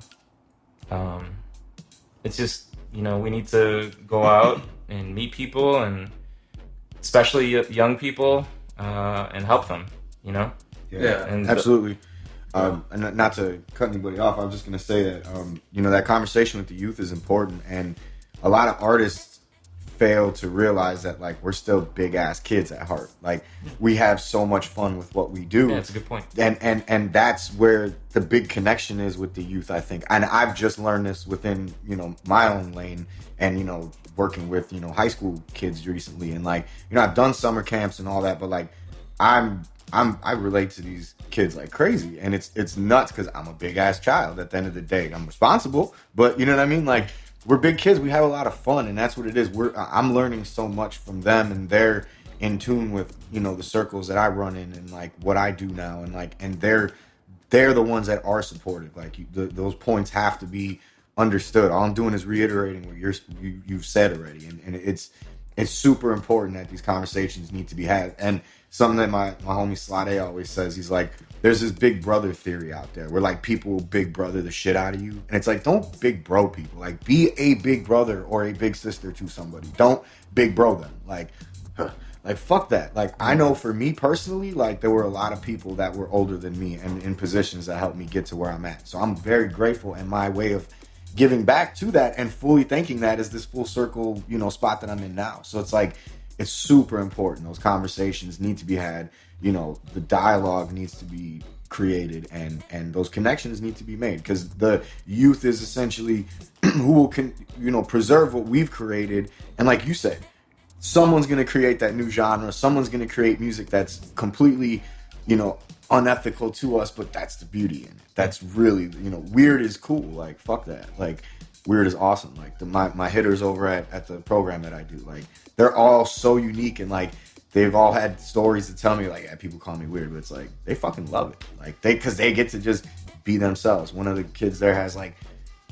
Speaker 2: It's just, we need to go out and meet people, and especially young people, and help them,
Speaker 3: Yeah.
Speaker 2: And
Speaker 1: Absolutely. And not to cut anybody off, I was just going to say that, that conversation with the youth is important, and a lot of artists fail to realize that, like, we're still big ass kids at heart. Like, we have so much fun with what we do.
Speaker 2: Yeah, that's a good point.
Speaker 1: And that's where the big connection is with the youth, I think. And I've just learned this within, my own lane, and, working with, high school kids recently. And like, I've done summer camps and all that, but like, I relate to these kids like crazy, and it's nuts because I'm a big ass child. At the end of the day, I'm responsible, but you know what I mean? Like, we're big kids. We have a lot of fun, and that's what it is. I'm learning so much from them, and they're in tune with, the circles that I run in, and like what I do now, and like, and they're the ones that are supportive. Like, those points have to be understood. All I'm doing is reiterating what you've said already, and it's super important that these conversations need to be had. And something that my homie Slade always says, he's like, there's this big brother theory out there where like people will big brother the shit out of you. And it's like, don't big bro people. Like, be a big brother or a big sister to somebody. Don't big bro them. Like fuck that. Like, I know for me personally, like, there were a lot of people that were older than me and in positions that helped me get to where I'm at. So I'm very grateful, and my way of giving back to that and fully thanking that is this full circle, spot that I'm in now. So it's like, it's super important. Those conversations need to be had. The dialogue needs to be created, and those connections need to be made, because the youth is essentially who will preserve what we've created. And like you said, someone's going to create that new genre. Someone's going to create music that's completely, unethical to us, but that's the beauty in it. That's really, weird is cool. Like, fuck that. Like, weird is awesome. Like, my hitters over at the program that I do, like, they're all so unique, and like, they've all had stories to tell me. Like, yeah, people call me weird, but it's like, they fucking love it. Like, because they get to just be themselves. One of the kids there has like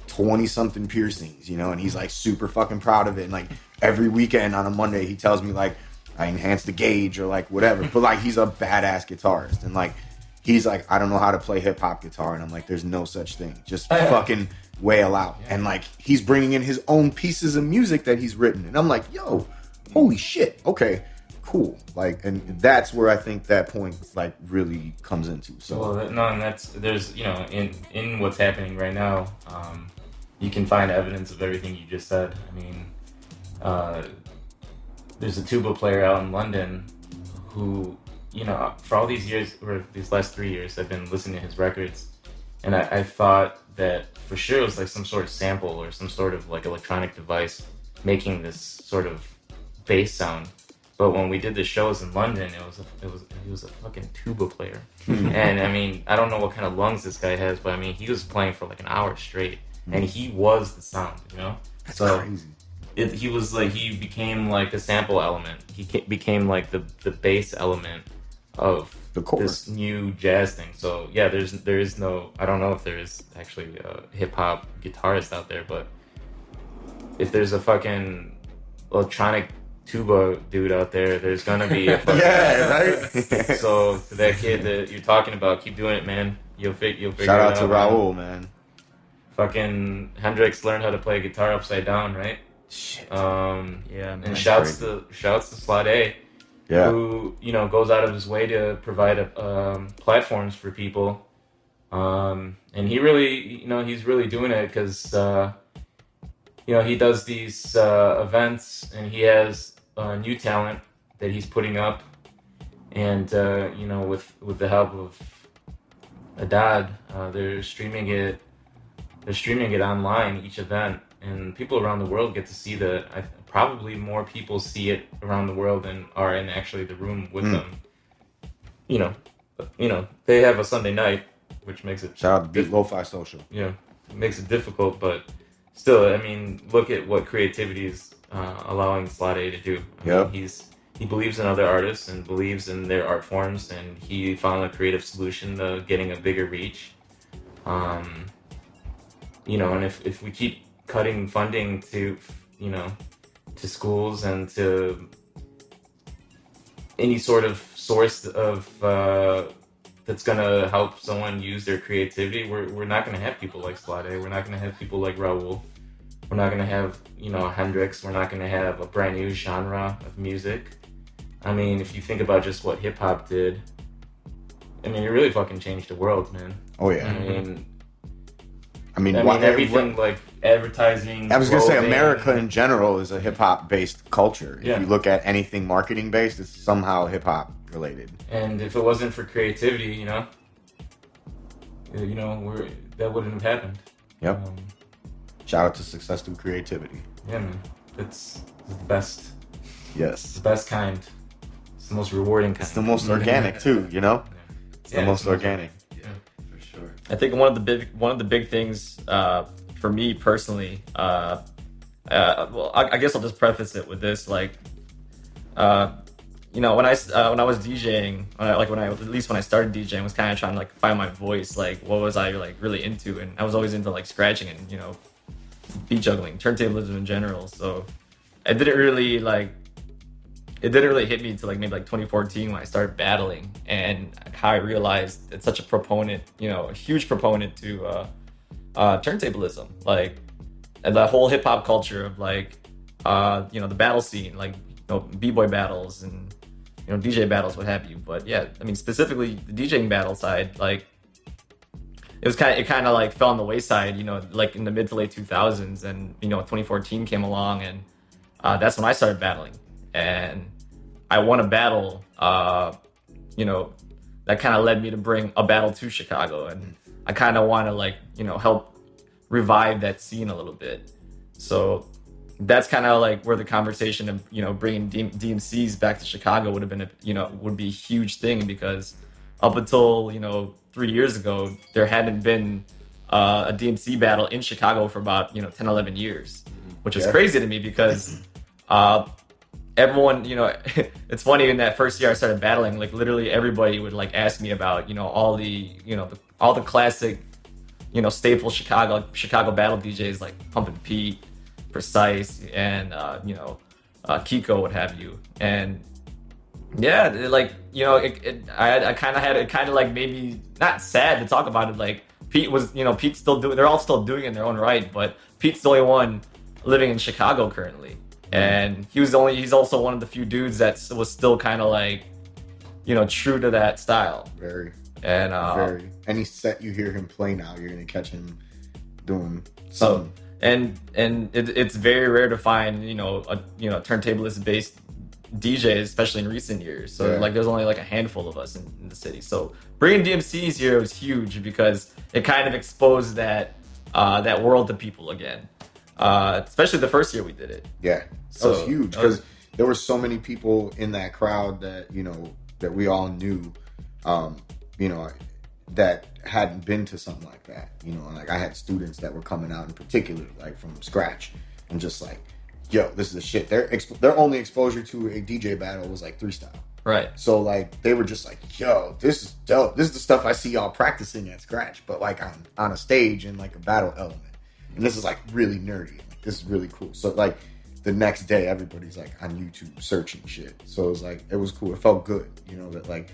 Speaker 1: 20 something piercings, and he's like super fucking proud of it. And like, every weekend on a Monday, he tells me like, I enhanced the gauge or like whatever. But like, he's a badass guitarist, and like, he's like, I don't know how to play hip hop guitar, and I'm like, there's no such thing. Just fucking wail out. And like, he's bringing in his own pieces of music that he's written, and I'm like, yo, holy shit, okay, cool. Like, and that's where I think that point like really comes into. So
Speaker 2: and there's in what's happening right now, you can find evidence of everything you just said. I mean,
Speaker 4: there's a tuba player out in London who, you know, for all these years, or these last 3 years, I've been listening to his records, and I thought that for sure it was like some sort of sample or some sort of like electronic device making this sort of bass sound. But when we did the shows in London, he was a fucking tuba player, and I mean, I don't know what kind of lungs this guy has, but I mean, he was playing for like an hour straight, and he was the sound, you know.
Speaker 1: That's
Speaker 4: so
Speaker 1: crazy.
Speaker 4: He became like a sample element. He became like the bass element of
Speaker 1: The chorus.
Speaker 4: this new jazz thing. So yeah, there is no, I don't know if there is actually a hip hop guitarist out there, but if there's a fucking electronic tuba dude out there, there's gonna be a fucking
Speaker 1: Yeah, right?
Speaker 4: So to that kid that you're talking about, keep doing it, man. You'll figure
Speaker 1: Shout out
Speaker 4: it
Speaker 1: to
Speaker 4: out,
Speaker 1: Raul, man.
Speaker 4: Fucking Hendrix learned how to play guitar upside down, right?
Speaker 1: Shit.
Speaker 2: Yeah, man.
Speaker 4: And shouts to Slot A,
Speaker 1: Yeah.
Speaker 4: who, you know, goes out of his way to provide platforms for people. And he really, you know, he's really doing it because, you know, he does these events and he has new talent that he's putting up. And, you know, with the help of Adad, they're streaming it online, each event. And people around the world get to see probably more people see it around the world than are in actually the room with them. You know, they have a Sunday night, which makes it
Speaker 1: Shout out to Beat Lo-Fi Social.
Speaker 4: it makes it difficult, but still, I mean, look at what creativity is allowing Slot A to do. I mean, he believes in other artists and believes in their art forms, and he found a creative solution to getting a bigger reach. You know, and if we keep cutting funding to, you know, to schools and to any sort of source of that's gonna help someone use their creativity, we're not gonna have people like Slade. We're not gonna have people like Raul. We're not gonna have, you know, Hendrix. We're not gonna have a brand new genre of music. I mean, if you think about just what hip hop did, I mean, it really fucking changed the world, man.
Speaker 1: Oh yeah.
Speaker 4: I mean, everything like advertising.
Speaker 1: I was gonna say
Speaker 4: clothing.
Speaker 1: America in general is a hip hop based culture. If you look at anything marketing based, it's somehow hip hop related.
Speaker 4: And if it wasn't for creativity, you know, that wouldn't have happened.
Speaker 1: Yep. Shout out to success through creativity.
Speaker 4: Yeah, man, it's the best.
Speaker 1: Yes.
Speaker 4: It's the best kind. It's the most rewarding kind.
Speaker 1: It's the most organic too. You know. It's the most organic.
Speaker 2: I think one of the big things for me personally, well, I guess I'll just preface it with this, like, you know, when I was DJing, when I started DJing, I was kind of trying to like find my voice, like what was I like really into, and I was always into like scratching and, you know, beat juggling, turntablism in general. So it didn't really hit me until like maybe like 2014 when I started battling, and how I realized it's such a proponent, you know, a huge proponent to turntablism, like, and the whole hip hop culture of like, you know, the battle scene, like, you know, b-boy battles and, you know, DJ battles, what have you. But yeah, I mean, specifically the DJing battle side, like, it kind of like fell on the wayside, you know, like in the mid to late 2000s, and, you know, 2014 came along, and that's when I started battling. And I won a battle, you know, that kind of led me to bring a battle to Chicago. And I kind of want to, like, you know, help revive that scene a little bit. So that's kind of like where the conversation of, you know, bringing DMCs back to Chicago would have been, would be a huge thing, because up until, you know, 3 years ago, there hadn't been a DMC battle in Chicago for about, you know, 10, 11 years, which is crazy to me, because everyone, you know, it's funny, in that first year I started battling, like literally everybody would like ask me about, you know, all the classic, you know, staple Chicago battle DJs like Pumpin' Pete, Precise, and you know, Kiko, what have you. And yeah, like, you know, I kind of had it kind of like maybe not sad to talk about it. Like Pete's still doing, they're all still doing it in their own right, but Pete's the only one living in Chicago currently. And he's also one of the few dudes that was still kind of like, you know, true to that style.
Speaker 1: Very.
Speaker 2: And
Speaker 1: very. Any set you hear him play now, you're gonna catch him doing something.
Speaker 2: And it's very rare to find, you know, a turntablist based DJs, especially in recent years. So
Speaker 1: Yeah.
Speaker 2: like there's only like a handful of us in the city. So bringing DMCs here was huge because it kind of exposed that that world to people again. Especially the first year we did it.
Speaker 1: Yeah, that was huge because there were so many people in that crowd that that we all knew, that hadn't been to something like that. Like I had students that were coming out in particular, like from scratch, and just like, yo, this is the shit. Their only exposure to a DJ battle was like 3-style.
Speaker 2: Right.
Speaker 1: So like they were just like, yo, this is dope. This is the stuff I see y'all practicing at scratch, but like on a stage in like a battle element. And this is like really nerdy. Like, this is really cool. So like the next day, everybody's like on YouTube searching shit. So it was like, it was cool. It felt good, that like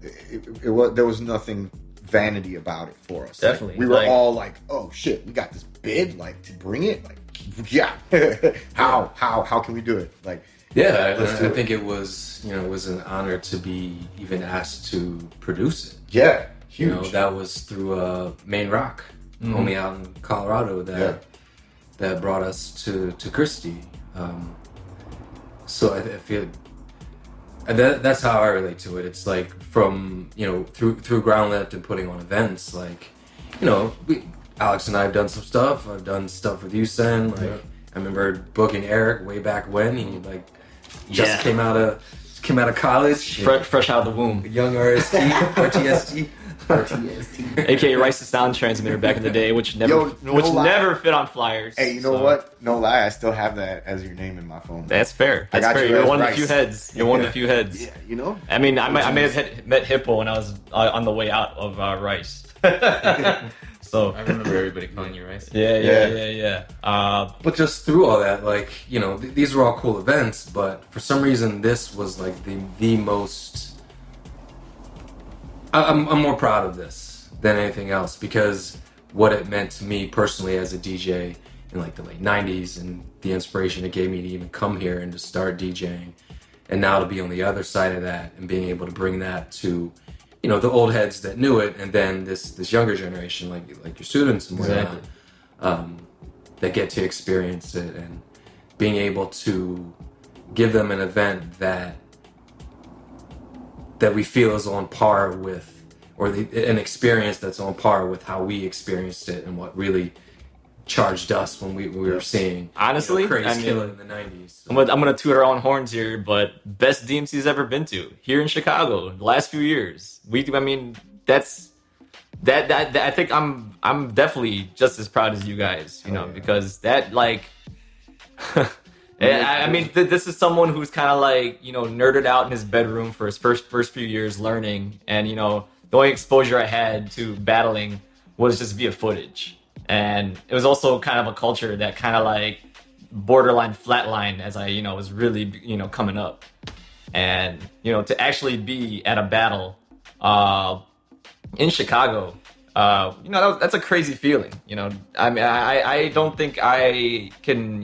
Speaker 1: it was, there was nothing vanity about it for us.
Speaker 2: Definitely.
Speaker 1: Like, we were all like, oh shit, we got this bid, like to bring it. Like, yeah. How can we do it? Like,
Speaker 3: yeah, I think it was, it was an honor to be even asked to produce it.
Speaker 1: Yeah, huge.
Speaker 3: That was through Main Rock, homie out in Colorado that brought us to Christie. So I feel that's how I relate to it. It's like from through Ground Lift and putting on events. Like Alex and I have done some stuff. I've done stuff with you, Sen. Like I remember booking Eric way back when he just came out of college,
Speaker 2: fresh out of the womb.
Speaker 3: Young RTST.
Speaker 2: AKA Rice the Sound Transmitter back in the day, which never never fit on flyers.
Speaker 1: Hey, you know what? No lie, I still have that as your name in my phone.
Speaker 2: That's fair. That's
Speaker 1: I got
Speaker 2: fair.
Speaker 1: you
Speaker 2: You're
Speaker 1: as
Speaker 2: one of
Speaker 1: Rice.
Speaker 2: the few heads. You're one of the few heads.
Speaker 1: Yeah,
Speaker 2: I mean, I may have met Hippo when I was on the way out of Rice. So
Speaker 4: I remember everybody calling you Rice.
Speaker 2: Yeah.
Speaker 3: But just through all that, like these were all cool events, but for some reason this was like the most. I'm more proud of this than anything else because what it meant to me personally as a DJ in like the late 90s and the inspiration it gave me to even come here and to start DJing, and now to be on the other side of that and being able to bring that to the old heads that knew it, and then this younger generation like your students and whatnot, that get to experience it, and being able to give them an event that we feel is on par with, or an experience that's on par with how we experienced it and what really charged us when we were seeing
Speaker 2: honestly
Speaker 3: Crazy Killer in the 90s.
Speaker 2: I'm gonna toot our own horns here, but best DMC's ever been to here in Chicago the last few years. That's I think I'm definitely just as proud as you guys, because that like this is someone who's kind of like nerded out in his bedroom for his first few years learning, and the only exposure I had to battling was just via footage. And it was also kind of a culture that kind of like borderline flatline as I, was really, coming up. And, to actually be at a battle in Chicago, that's a crazy feeling. I mean, I don't think I can,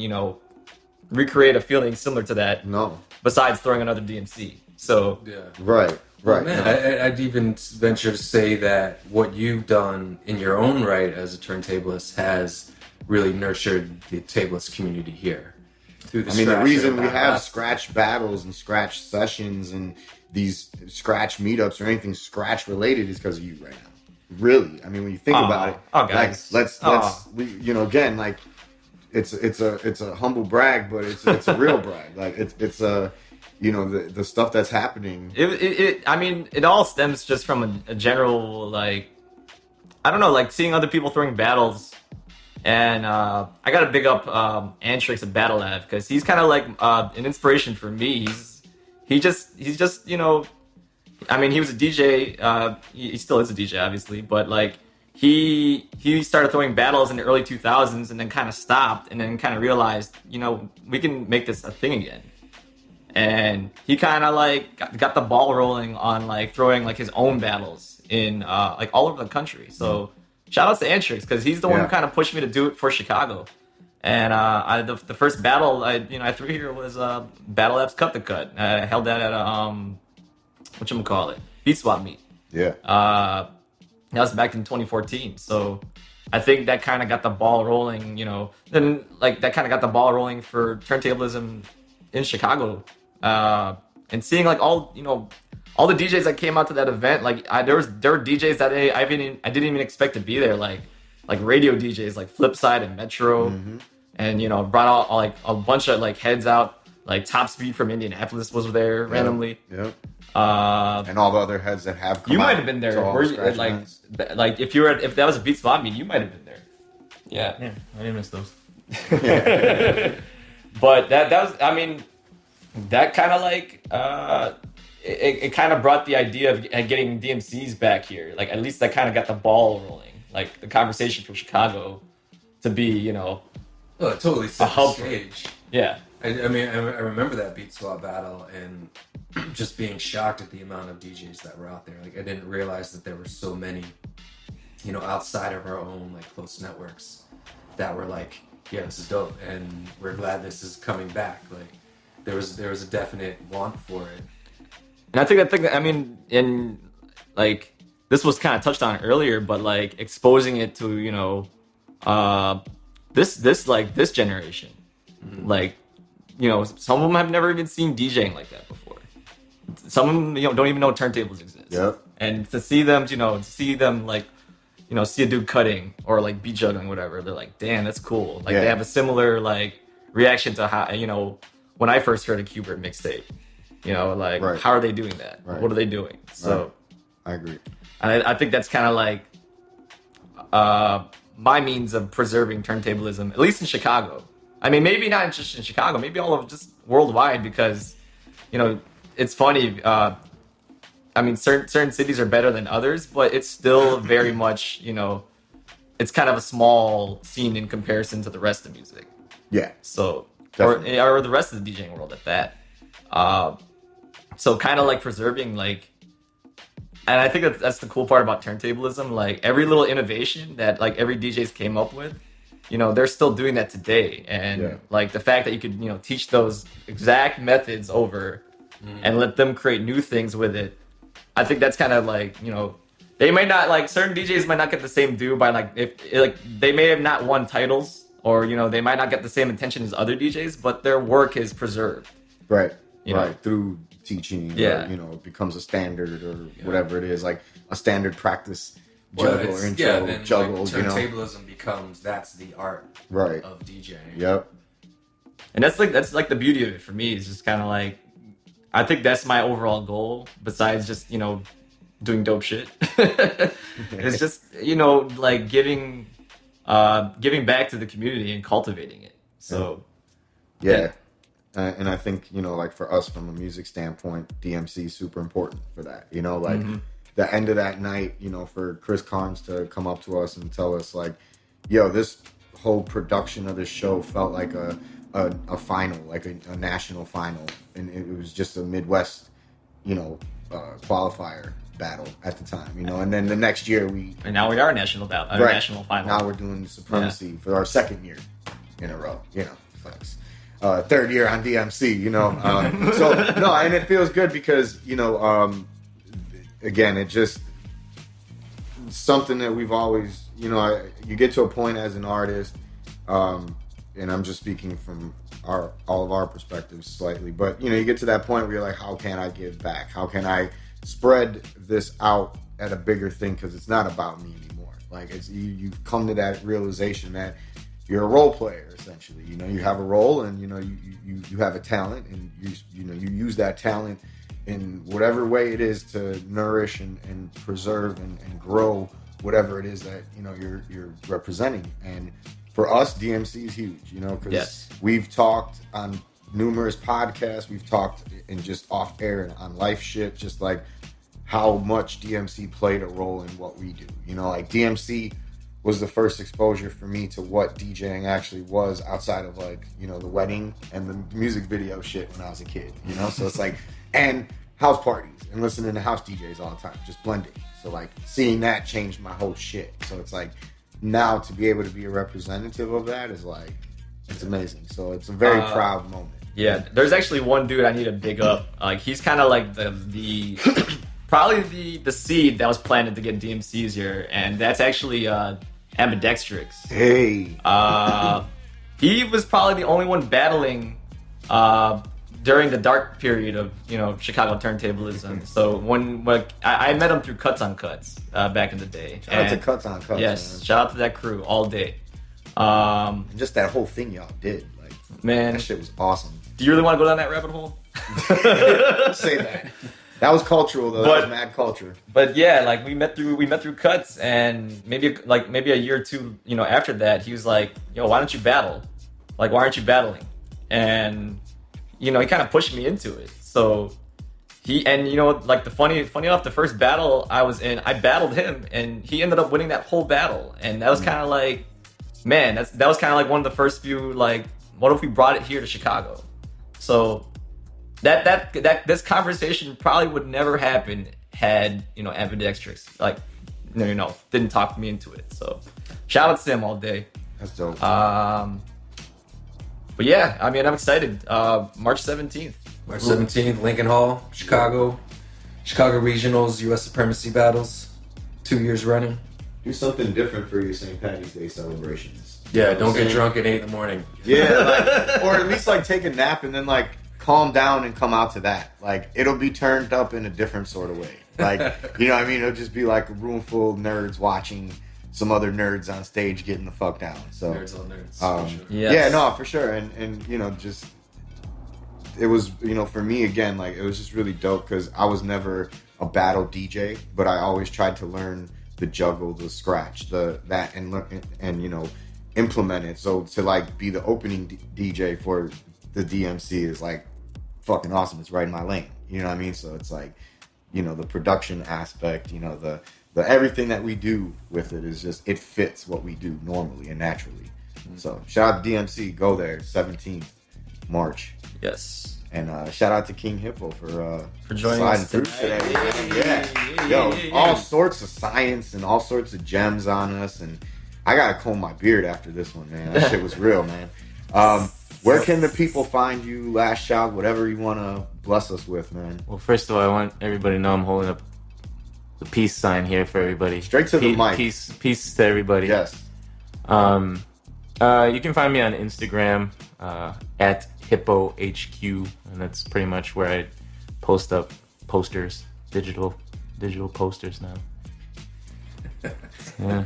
Speaker 2: recreate a feeling similar to that.
Speaker 1: No.
Speaker 2: Besides throwing another DMC. So.
Speaker 3: Yeah.
Speaker 1: Right.
Speaker 3: Man, I'd even venture to say that what you've done in your own right as a turntablist has really nurtured the tabletist community here.
Speaker 1: The reason we have scratch battles and scratch sessions and these scratch meetups or anything scratch related is because of you right now. Really, I mean, when you think about it,
Speaker 2: guys,
Speaker 1: let's again, like it's a humble brag, but it's a real brag. Like it's a. The stuff that's happening.
Speaker 2: It all stems just from a general, like, I don't know, like seeing other people throwing battles. And I got to big up Antrix at Battle Lab because he's kind of like an inspiration for me. He's just he was a DJ. He still is a DJ, obviously, but like he started throwing battles in the early 2000s and then kind of stopped and then kind of realized, we can make this a thing again. And he kind of like got the ball rolling on like throwing like his own battles in like all over the country. So shout out to Antrix because he's the one who kind of pushed me to do it for Chicago. And the first battle I threw here was Battle Labs Cut the Cut. I held that at a Beat Swap meet.
Speaker 1: Yeah.
Speaker 2: That was back in 2014. So I think that kind of got the ball rolling. Then like that kind of got the ball rolling for turntablism in Chicago. and seeing like all the DJs that came out to that event, like there were DJs that I didn't even expect to be there, like radio DJs like Flipside and Metro, and brought out like a bunch of like heads out. Like Top Speed from Indianapolis was there randomly.
Speaker 1: Yep. And all the other heads that have come
Speaker 2: you
Speaker 1: out
Speaker 2: might have been there. Were you, like if that was a Beat Swap meet, you might have been there.
Speaker 4: Yeah, I didn't miss those.
Speaker 2: But that was, I mean, that kind of like it kind of brought the idea of getting DMCs back here. Like at least that kind of got the ball rolling. Like the conversation from Chicago to be,
Speaker 3: Oh, it totally set the stage.
Speaker 2: Yeah.
Speaker 3: I mean, I remember that Beat Swap battle and just being shocked at the amount of DJs that were out there. Like, I didn't realize that there were so many, outside of our own, like, close networks that were like, yeah, this is dope, and we're glad this is coming back. Like, there was a definite want for it.
Speaker 2: And I think I mean, in, like, this was kind of touched on earlier, but, like, exposing it to, this generation. Mm-hmm. Like, some of them have never even seen DJing like that before. Some of them, don't even know turntables exist.
Speaker 1: Yep.
Speaker 2: And to see them, see a dude cutting or like beat juggling, whatever, they're like, damn, that's cool. Like they have a similar like reaction to how, when I first heard a Qbert mixtape, how are they doing that? Right. What are they doing? So
Speaker 1: I agree.
Speaker 2: And I think that's kind of like my means of preserving turntablism, at least in Chicago. I mean, maybe not just in Chicago, maybe all of just worldwide, because, it's funny. I mean, certain cities are better than others, but it's still very much, it's kind of a small scene in comparison to the rest of music.
Speaker 1: Yeah.
Speaker 2: So, or the rest of the DJing world at that. So kind of like preserving, like, and I think that's the cool part about turntablism. Like every little innovation that like every DJ's came up with, they're still doing that today. And like the fact that you could, teach those exact methods over and let them create new things with it. I think that's kind of like, they might not, like, certain DJs might not get the same due by like, if like they may have not won titles, or, they might not get the same attention as other DJs, but their work is preserved.
Speaker 1: Right. Right. Through teaching,
Speaker 2: or,
Speaker 1: it becomes a standard or whatever it is, like a standard practice. Juggle or intro,
Speaker 3: then
Speaker 1: juggle,
Speaker 3: like, turntablism becomes, that's the art of DJing.
Speaker 1: Yep.
Speaker 2: And that's like the beauty of it for me, is just kind of like, I think that's my overall goal, besides just, doing dope shit. It's just, like giving back to the community and cultivating it. So,
Speaker 1: yeah. And I think, like for us from a music standpoint, DMC is super important for that. The end of that night, for Chris Carnes to come up to us and tell us like, yo, this whole production of this show felt like a final, like a national final. And it was just a Midwest, qualifier battle at the time, and then the next year
Speaker 2: and now we are a national battle, national final.
Speaker 1: Now we're doing supremacy for our second year in a row, thanks. Third year on DMC, so no, and it feels good because, again, it just something that we've always, you get to a point as an artist, and I'm just speaking from all of our perspectives slightly, but you get to that point where you're like, how can I give back? How can I spread this out at a bigger thing? Because it's not about me anymore. Like it's you've come to that realization that you're a role player essentially. You have a role, and you have a talent, and you use that talent in whatever way it is to nourish and preserve and grow whatever it is that you're representing. And for us, DMC is huge, because we've talked on numerous podcasts, we've talked in just off air and on life shit, just like how much DMC played a role in what we do. Like DMC was the first exposure for me to what DJing actually was outside of like, the wedding and the music video shit when I was a kid, So it's like, and house parties and listening to house DJs all the time, just blending. So like seeing that changed my whole shit. So it's like now to be able to be a representative of that is like, it's amazing. So it's a very proud moment.
Speaker 2: Yeah, there's actually one dude I need to big up. Like he's kind of like the probably the seed that was planted to get DMCs here, and that's actually Ambidextrix.
Speaker 1: Hey.
Speaker 2: He was probably the only one battling during the dark period of Chicago turntablism. So when I met him through Cuts on Cuts back in the day.
Speaker 1: Shout out to Cuts on Cuts.
Speaker 2: Yes,
Speaker 1: man.
Speaker 2: shout out to that crew all day.
Speaker 1: And just that whole thing y'all did, like,
Speaker 2: Man,
Speaker 1: that shit was awesome.
Speaker 2: do you really want to go down that rabbit hole?
Speaker 1: Say that. That was cultural though. That was mad culture.
Speaker 2: But yeah, like we met through Cuts, and maybe a year or two, after that, he was like, "Yo, why don't you battle? Like, why aren't you battling?" And he kind of pushed me into it. So the funny enough, the first battle I was in, I battled him, and he ended up winning that whole battle, and that was kind of like, man, that was kind of like one of the first few, like, what if we brought it here to Chicago? So that this conversation probably would never happen had ambidextrous didn't talk me into it. So shout out to them all day.
Speaker 1: That's dope.
Speaker 2: But yeah, I mean, I'm excited. March 17th.
Speaker 3: March 17th, Lincoln Hall, Chicago Regionals, U.S. Supremacy Battles, 2 years running.
Speaker 1: Do something different for your St. Patty's Day celebrations.
Speaker 3: Yeah, don't get drunk at 8 in the morning.
Speaker 1: Yeah, or at least like take a nap and then like calm down and come out to that. Like, it'll be turned up in a different sort of way. Like, you know what I mean? It'll just be like a room full of nerds watching some other nerds on stage getting the fuck down. So
Speaker 3: Nerds on nerds. For sure.
Speaker 2: Yes.
Speaker 1: yeah, no, for sure. And just it was, for me again, like, it was just really dope because I was never a battle DJ, but I always tried to learn the juggle, the scratch, and implement it. So to like be the opening DJ for the DMC is like fucking awesome. It's right in my lane. You know what I mean? So it's like, the production aspect, the everything that we do with it is just, it fits what we do normally and naturally. So shout out to DMC, go there, 17th March.
Speaker 2: Yes.
Speaker 1: And shout out to King Hippo for
Speaker 2: joining
Speaker 1: sliding
Speaker 2: us
Speaker 1: through
Speaker 2: today.
Speaker 1: Yeah. All sorts of science and all sorts of gems on us. And I gotta comb my beard after this one, man. That shit was real, man. Where can the people find you? Last shout, whatever you want to bless us with, man.
Speaker 4: Well, first of all, I want everybody to know I'm holding up the peace sign here for everybody.
Speaker 1: Straight to the mic.
Speaker 4: Peace to everybody.
Speaker 1: Yes.
Speaker 4: You can find me on Instagram at HippoHQ, and that's pretty much where I post up posters, digital posters now. Yeah.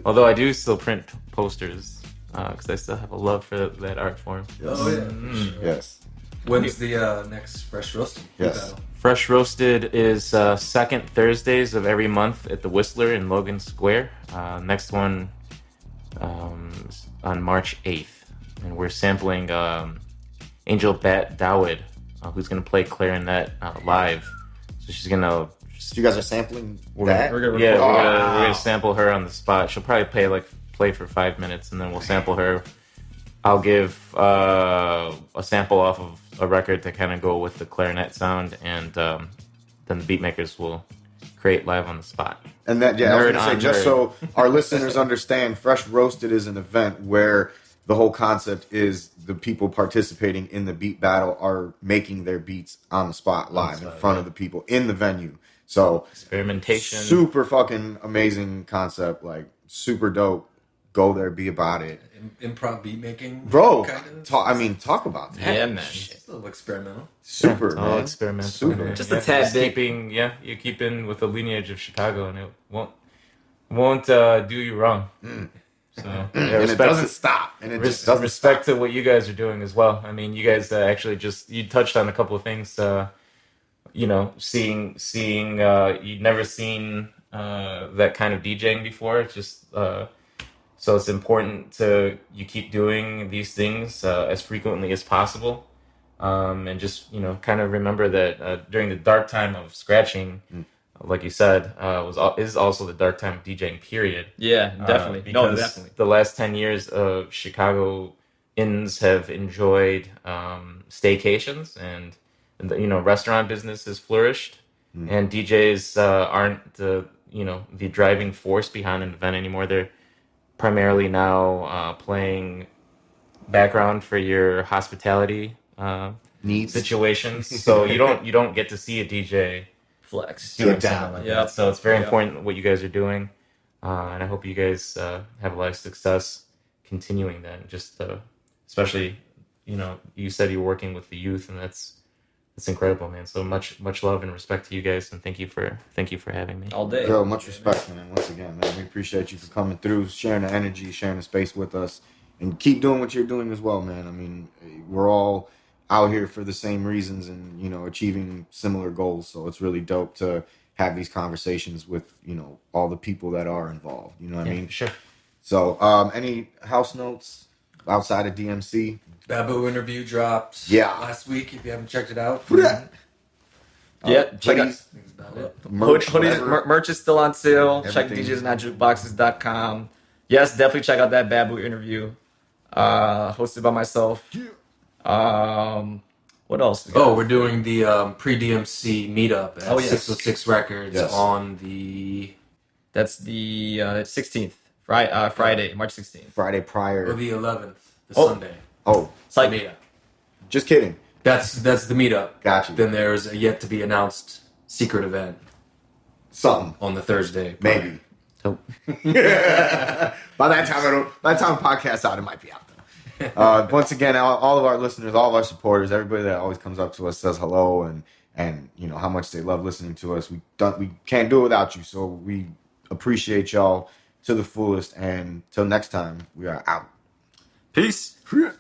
Speaker 4: Although I do still print posters because I still have a love for that art form.
Speaker 1: Yes.
Speaker 3: Oh, yeah. For sure.
Speaker 1: Yes.
Speaker 3: When's the next Fresh Roasted
Speaker 1: Yes.
Speaker 3: battle?
Speaker 4: Fresh Roasted is second Thursdays of every month at the Whistler in Logan Square. Next one is on March 8th. And we're sampling Angel Bat Dawid, who's going to play clarinet live. So she's going to...
Speaker 1: So you guys are sampling that?
Speaker 2: We're gonna
Speaker 4: Yeah,
Speaker 2: record.
Speaker 4: we're gonna sample her on the spot. She'll probably play for 5 minutes, and then we'll sample her. I'll give a sample off of a record to kind of go with the clarinet sound, and then the beatmakers will create live on the spot.
Speaker 1: And that, I was
Speaker 4: Nerd
Speaker 1: going to say,
Speaker 4: on
Speaker 1: just
Speaker 4: nerd.
Speaker 1: so our listeners understand, Fresh Roasted is an event where the whole concept is the people participating in the beat battle are making their beats on the spot live in front of the people in the venue. So
Speaker 4: Experimentation.
Speaker 1: super fucking amazing concept, like super dope. Go there, be about it.
Speaker 3: Improv beat making?
Speaker 1: Bro,
Speaker 3: Kind of?
Speaker 1: talk about that.
Speaker 2: Yeah, man.
Speaker 3: It's a little experimental.
Speaker 1: Super,
Speaker 4: It's all
Speaker 1: man.
Speaker 4: experimental.
Speaker 1: Super.
Speaker 2: Just a tad bit.
Speaker 4: You're keeping with the lineage of Chicago, and it won't do you wrong. So
Speaker 1: And it doesn't stop. And it just doesn't
Speaker 4: respect
Speaker 1: stop.
Speaker 4: to what you guys are doing as well. I mean, you guys actually you touched on a couple of things. Seeing you'd never seen that kind of DJing before. It's just so it's important you keep doing these things as frequently as possible, and just kind of remember that during the dark time of scratching, like you said, is also the dark time of DJing. Period.
Speaker 2: Yeah, definitely.
Speaker 4: Because
Speaker 2: Definitely.
Speaker 4: the last 10 years of Chicagoans have enjoyed staycations, and the restaurant business has flourished, and DJs aren't the driving force behind an event anymore. They're primarily now playing background for your hospitality
Speaker 1: Needs.
Speaker 4: situations. So you don't get to see a DJ
Speaker 2: Flex.
Speaker 1: Get down.
Speaker 4: like that. So it's very important what you guys are doing, and I hope you guys have a lot of success continuing that. And just especially you said you're working with the youth, and that's incredible, man. So much love and respect to you guys, and thank you for having me.
Speaker 2: All day.
Speaker 1: Yo, much respect, man. Once again, man, we appreciate you for coming through, sharing the energy, sharing the space with us, and keep doing what you're doing as well, man. I mean, we're all out here for the same reasons and, achieving similar goals. So it's really dope to have these conversations with, all the people that are involved. You know what I mean?
Speaker 4: Sure.
Speaker 1: So, any house notes outside of DMC?
Speaker 3: Babu interview dropped last week. If you haven't checked it out,
Speaker 2: Yeah, check out.
Speaker 1: Hoodies,
Speaker 3: that's about it.
Speaker 1: merch, whatever.
Speaker 2: Merch is still on sale.
Speaker 1: Everything.
Speaker 2: Check DJsNotJukeboxes.com. Yes, definitely check out that Babu interview. Hosted by myself. What else?
Speaker 3: We're doing the pre-DMC meetup at 606 Records on the...
Speaker 2: That's the 16th, Friday, March 16th.
Speaker 1: Friday prior.
Speaker 3: Or the 11th, Sunday.
Speaker 1: Oh,
Speaker 2: It's like,
Speaker 3: meetup.
Speaker 1: just kidding.
Speaker 3: That's the meetup.
Speaker 1: Got you.
Speaker 3: Then there's a yet to be announced secret event
Speaker 1: Something.
Speaker 3: on the Thursday.
Speaker 1: Maybe.
Speaker 2: so,
Speaker 1: By the time the podcast out, it might be out there. Once again, all of our listeners, all of our supporters, everybody that always comes up to us, says hello, and how much they love listening to us. We can't do it without you, so we appreciate y'all to the fullest. And till next time, we are out.
Speaker 2: peace.
Speaker 1: Yeah.